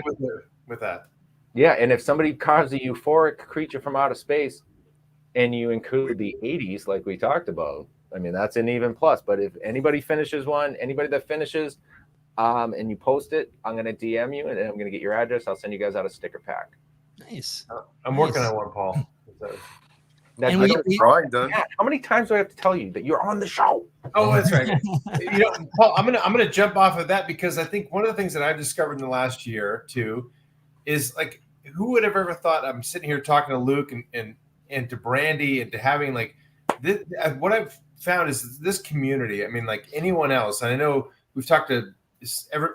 with that. Yeah. And if somebody carves a euphoric creature from outer space and you include the 80s, like we talked about, I mean, that's an even plus. But if anybody finishes one, anybody that finishes, and you post it, I'm going to DM you and I'm going to get your address. I'll send you guys out a sticker pack. Nice. I'm working on one, Paul. Drawing done. How many times do I have to tell you that you're on the show? Oh, that's right. Paul, I'm gonna jump off of that, because I think one of the things that I've discovered in the last year too is, like, who would have ever thought, I'm sitting here talking to Luke and to Brandy and to having, like, this, what I've found is this community. I mean, like anyone else, and I know we've talked to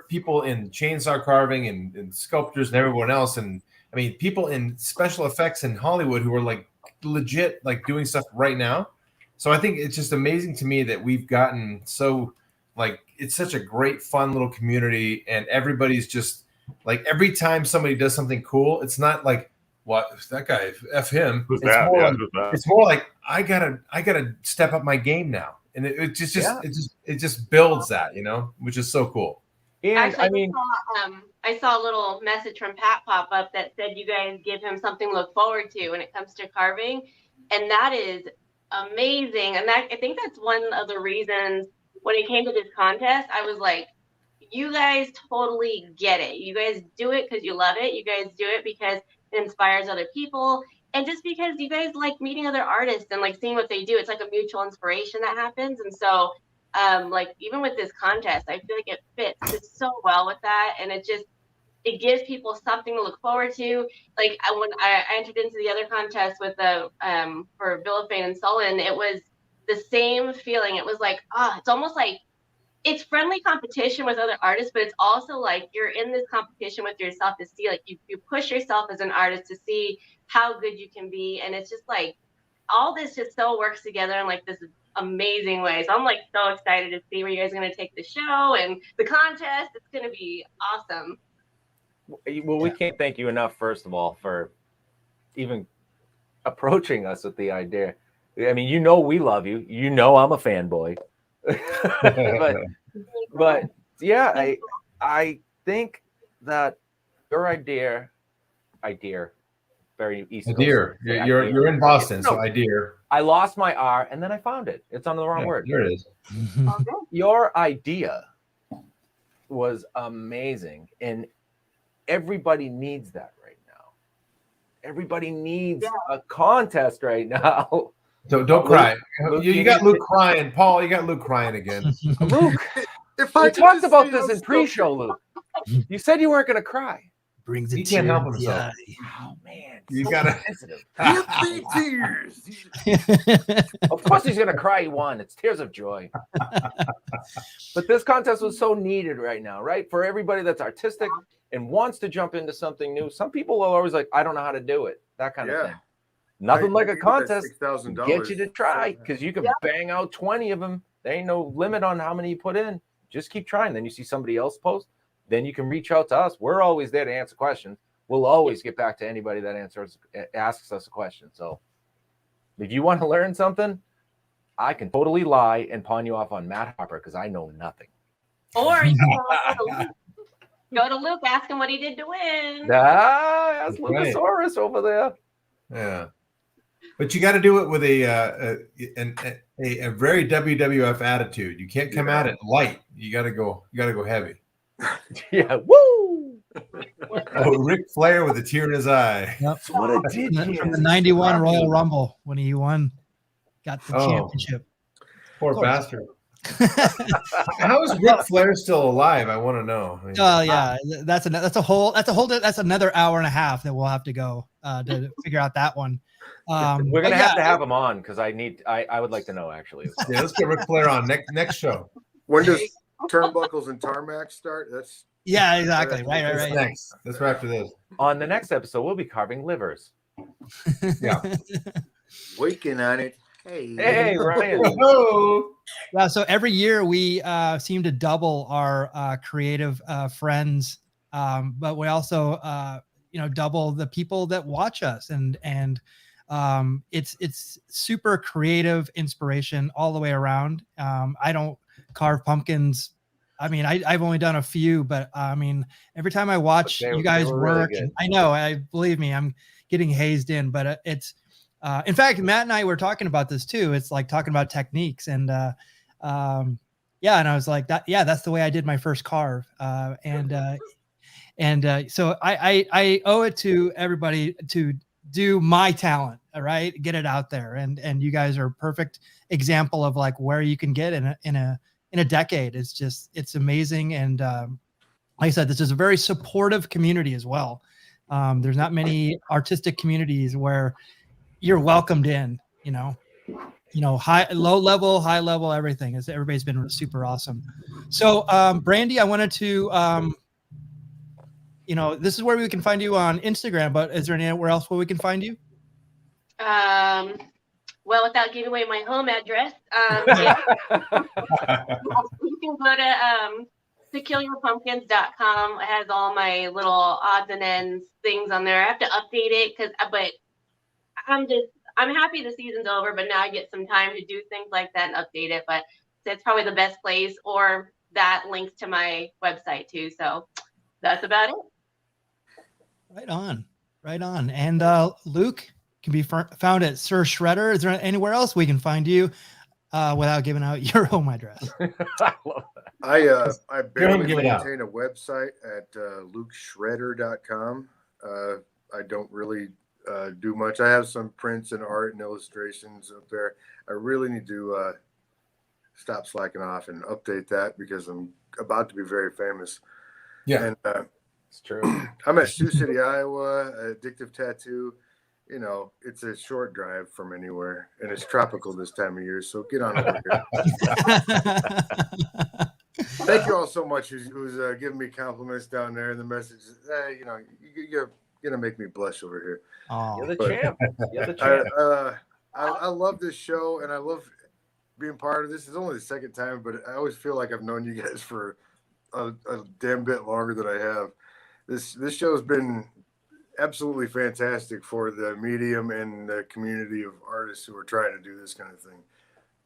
people in chainsaw carving and sculptors and everyone else. And I mean, people in special effects in Hollywood who are like legit, like doing stuff right now. So I think it's just amazing to me that we've gotten so like, it's such a great, fun little community. And everybody's just like, every time somebody does something cool, it's not like, what that guy, F him. It's more like I gotta step up my game now. And it just builds that, which is so cool. And Actually, I mean, I saw a little message from Pat pop up that said you guys give him something to look forward to when it comes to carving, and that is amazing. And I think that's one of the reasons when it came to this contest, I was like, you guys totally get it. You guys do it because you love it. You guys do it because it inspires other people, and just because you guys like meeting other artists and like seeing what they do. It's like a mutual inspiration that happens. And so like even with this contest, I feel like it fits just so well with that, and it gives people something to look forward to. Like when I entered into the other contest with the for Bill of Fame and Sullen, it was the same feeling. It was like, it's almost like it's friendly competition with other artists, but it's also like you're in this competition with yourself to see, like you push yourself as an artist to see how good you can be. And it's just like all this just so works together in like this amazing way. So I'm like so excited to see where you guys are going to take the show and the contest. It's going to be awesome. Well, we can't thank you enough, first of all, for even approaching us with the idea. I mean, we love you. I'm a fanboy. but yeah, I think that your idea, very easy. Idea. You're in Boston, so idea. I lost my R and then I found it. It's on the wrong word. Here it is. Your idea was amazing, and everybody needs that right now. Everybody needs a contest right now. Don't cry. You got Luke crying. Paul, you got Luke crying again. Luke, we talked about this in pre-show, Luke. You said you weren't going to cry. Brings it. He can't help himself. Oh, man. You got to. Give me tears. Of course he's going to cry. He won. It's tears of joy. But this contest was so needed right now, right? For everybody that's artistic and wants to jump into something new. Some people are always like, I don't know how to do it. That kind of thing. Nothing like a contest get you to try, because you can bang out 20 of them. There ain't no limit on how many you put in. Just keep trying. Then you see somebody else post. Then you can reach out to us. We're always there to answer questions. We'll always get back to anybody that asks us a question. So if you want to learn something, I can totally lie and pawn you off on Matt Harper because I know nothing. Or you can go to Luke, ask him what he did to win. That's Luchasaurus over there. Yeah. But you got to do it with a very WWF attitude. You can't come at it light. You got to go heavy. Yeah. Woo! Oh, Ric Flair with a tear in his eye. Yep. That's what it did from the 91 Royal Rumble when he got the championship. Poor bastard. How is Ric Flair still alive? I want to know. Yeah, that's another hour and a half that we'll have to go to figure out that one. We're gonna have to have him on because I would like to know actually. Yeah, let's get Ric Flair on next show. When does Turnbuckles and Tarmac start? Exactly. Right. Next. That's right after this. On the next episode, we'll be carving livers. Yeah. Waking on it. Hey, Ryan. Yeah, so every year we seem to double our creative friends, but we also double the people that watch us, and it's super creative inspiration all the way around. I don't carve pumpkins. I mean, I've only done a few, but I mean, every time I watch you guys work, really, I know, believe me, I'm getting hazed in, but it's. In fact, Matt and I were talking about this too. It's like talking about techniques, and and I was like, that's the way I did my first carve, so I owe it to everybody to do my talent, all right, get it out there, and you guys are a perfect example of like where you can get in a decade. It's amazing, and like I said, this is a very supportive community as well. There's not many artistic communities where you're welcomed in, low level, high level, everything. Everybody's been super awesome. So, Brandy, I wanted to, this is where we can find you on Instagram, but is there anywhere else where we can find you? Well, without giving away my home address, yeah. You can go to ToKillYourPumpkins.com. It has all my little odds and ends things on there. I have to update it but I'm happy the season's over, but now I get some time to do things like that and update it. But that's probably the best place, or that links to my website too. So that's about it. Right on. And Luke can be found at Sir Shredder. Is there anywhere else we can find you without giving out your home address? I love that. I barely maintain a website at lukeshredder.com. I don't really do much. I have some prints and art and illustrations up there. I really need to stop slacking off and update that because I'm about to be very famous. Yeah, and it's true. I'm at Sioux City, Iowa. Addictive Tattoo. It's a short drive from anywhere, and it's tropical this time of year. So get on over here. Thank you all so much. Who's giving me compliments down there in the messages? You're gonna make me blush over here. Oh, You're the champ. You're the champ. I love this show, and I love being part of this. It's only the second time, but I always feel like I've known you guys for a damn bit longer than I have. This show has been absolutely fantastic for the medium and the community of artists who are trying to do this kind of thing.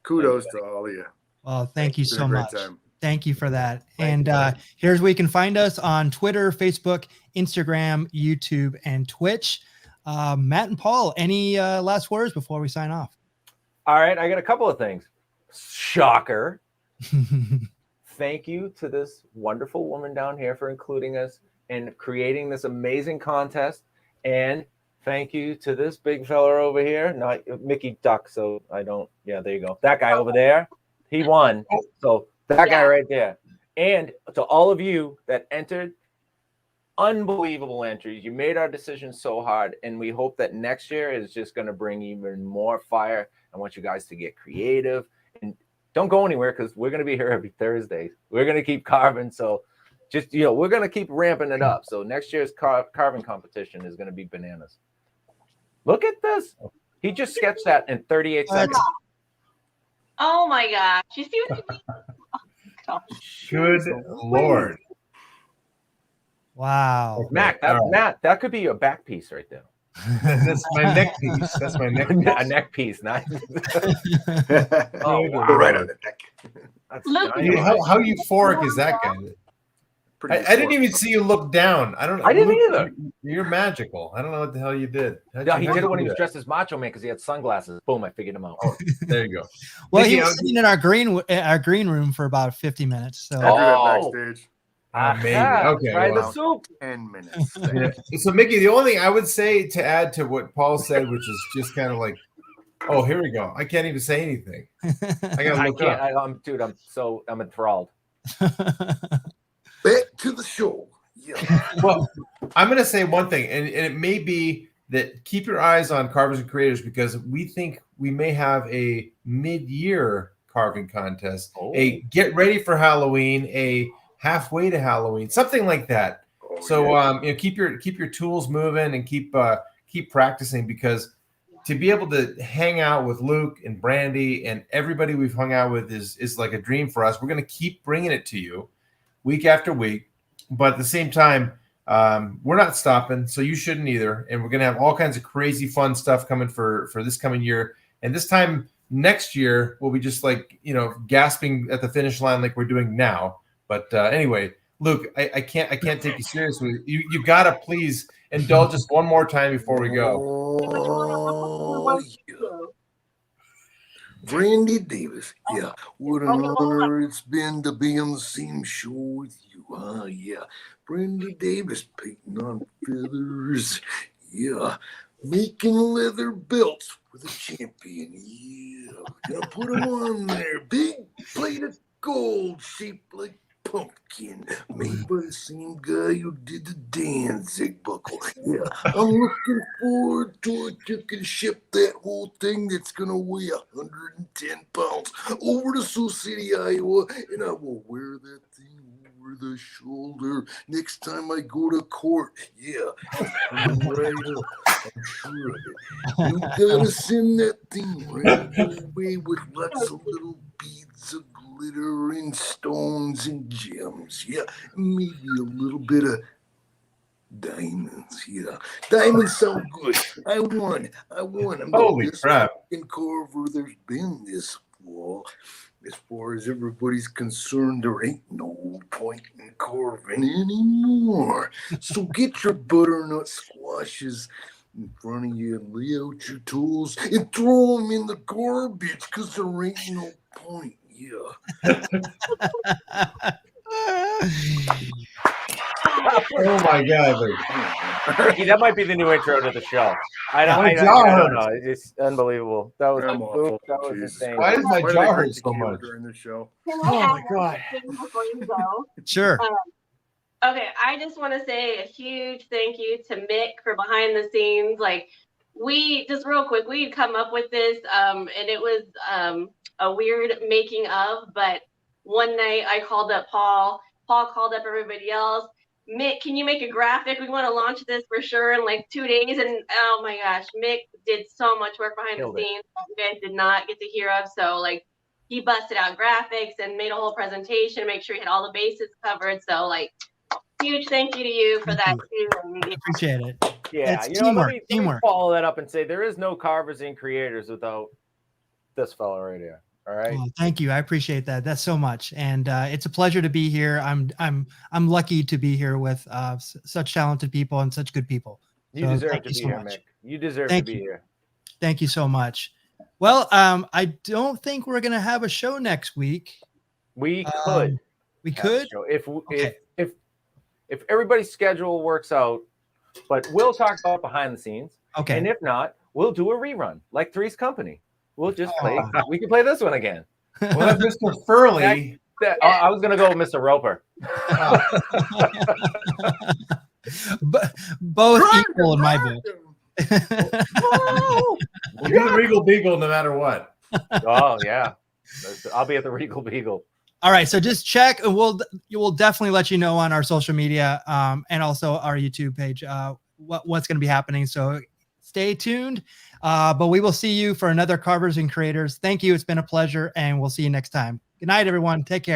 Kudos to all of you. Well, thank you so much. Time. Thank you for that. And here's where you can find us on Twitter, Facebook, Instagram, YouTube, and Twitch. Matt and Paul, any last words before we sign off? All right, I got a couple of things. Shocker. Thank you to this wonderful woman down here for including us and creating this amazing contest. And thank you to this big fella over here. Not Mickey Duck, so I don't. Yeah, there you go. That guy over there, he won. So that guy right there. And to all of you that entered, unbelievable entries. You made our decision so hard, and we hope that next year is just going to bring even more fire. I want you guys to get creative and don't go anywhere because we're going to be here every Thursday. We're going to keep carving. So just, we're going to keep ramping it up. So next year's carving competition is going to be bananas. Look at this. He just sketched that in 38 seconds. Oh my gosh. You see what you mean? Oh, good Lord. Wow. Matt, that could be your back piece right there. That's my neck piece. That's my neck piece. A neck piece. Nice. Oh, wow. Right on the neck. How euphoric is that guy? I didn't even see you look down. I didn't either. You're magical. I don't know what the hell you did. No, he did it when he was dressed as Macho Man because he had sunglasses. Boom! I figured him out. Oh, there you go. Well, he was sitting in our green room for about 50 minutes. So backstage. Maybe. Okay. Try the soup. 10 minutes. Yeah. So, Mickey, the only thing I would say to add to what Paul said, which is just kind of like, oh, here we go. I can't even say anything. I gotta look up. I'm enthralled. Back to the show. Yeah. Well, I'm going to say one thing, and it may be that keep your eyes on Carvers and Creators because we think we may have a mid-year carving contest, a get ready for Halloween, a halfway to Halloween, something like that. Keep your tools moving and keep practicing because to be able to hang out with Luke and Brandy and everybody we've hung out with is like a dream for us. We're going to keep bringing it to you week after week, but at the same time, we're not stopping, so you shouldn't either. And we're going to have all kinds of crazy fun stuff coming for this coming year. And this time next year, we'll be just like, gasping at the finish line like we're doing now. But anyway, Luke, I can't take you seriously. You got to please indulge us one more time before we go. Oh, yeah. Brandy Davis, yeah. What an honor it's been to be on the same show with you. Yeah. Brandy Davis painting on feathers. Yeah. Making leather belts with a champion. Yeah. Gonna put them on there. Big plate of gold shaped like pumpkin. made by the same guy who did the Danzig buckle. Yeah, I'm looking forward to it. You can ship that whole thing that's gonna weigh 110 pounds over to Sioux City, Iowa, and I will wear that thing over the shoulder next time I go to court. Yeah, right up. I'm sure of it. You gotta send that thing right away with lots of little beads of glitter and stones and gems. Yeah, maybe a little bit of diamonds. Yeah, diamonds sound good. I won. I'm Holy the best crap. fucking carver there's been this fall. As far as everybody's concerned, there ain't no point in carving anymore. So get your butternut squashes in front of you and lay out your tools and throw them in the garbage, because there ain't no point. Yeah. Oh my God. Ricky, that might be the new intro to the show. I don't know. It's unbelievable. That was insane. Why does my jaw hurt so much during the show? Oh my God. Before you go. Sure. Okay, I just want to say a huge thank you to Mick for behind the scenes. Like, we just real quick, we'd come up with this, and it was a weird making of. But one night I called up Paul. Paul called up everybody else. Mick, can you make a graphic? We want to launch this for sure in like 2 days. And oh my gosh, Mick did so much work behind the scenes that you guys did not get to hear of. So like, he busted out graphics and made a whole presentation, make sure he had all the bases covered. So like, huge thank you to you for that too. Appreciate it. Yeah, it's teamwork. Let me follow that up and say there is no Carvers and Creators without this fellow right here. All right. Oh, thank you. I appreciate that. That's so much, and it's a pleasure to be here. I'm lucky to be here with such talented people and such good people. You deserve to be here, Mick. You deserve to be here. Thank you so much. Well, I don't think we're gonna have a show next week. We could. We could if everybody's schedule works out, but we'll talk about behind the scenes. Okay. And if not, we'll do a rerun like Three's Company. We'll just play. We can play this one again. Well, that's Mr. Furley. I was gonna go with Mr. Roper. Both equal in my book. We'll do the Regal Beagle no matter what. Oh yeah, I'll be at the Regal Beagle. All right, so just check, and we'll definitely let you know on our social media and also our YouTube page what's going to be happening. So stay tuned. But we will see you for another Carvers and Creators. Thank you. It's been a pleasure, and we'll see you next time. Good night, everyone. Take care.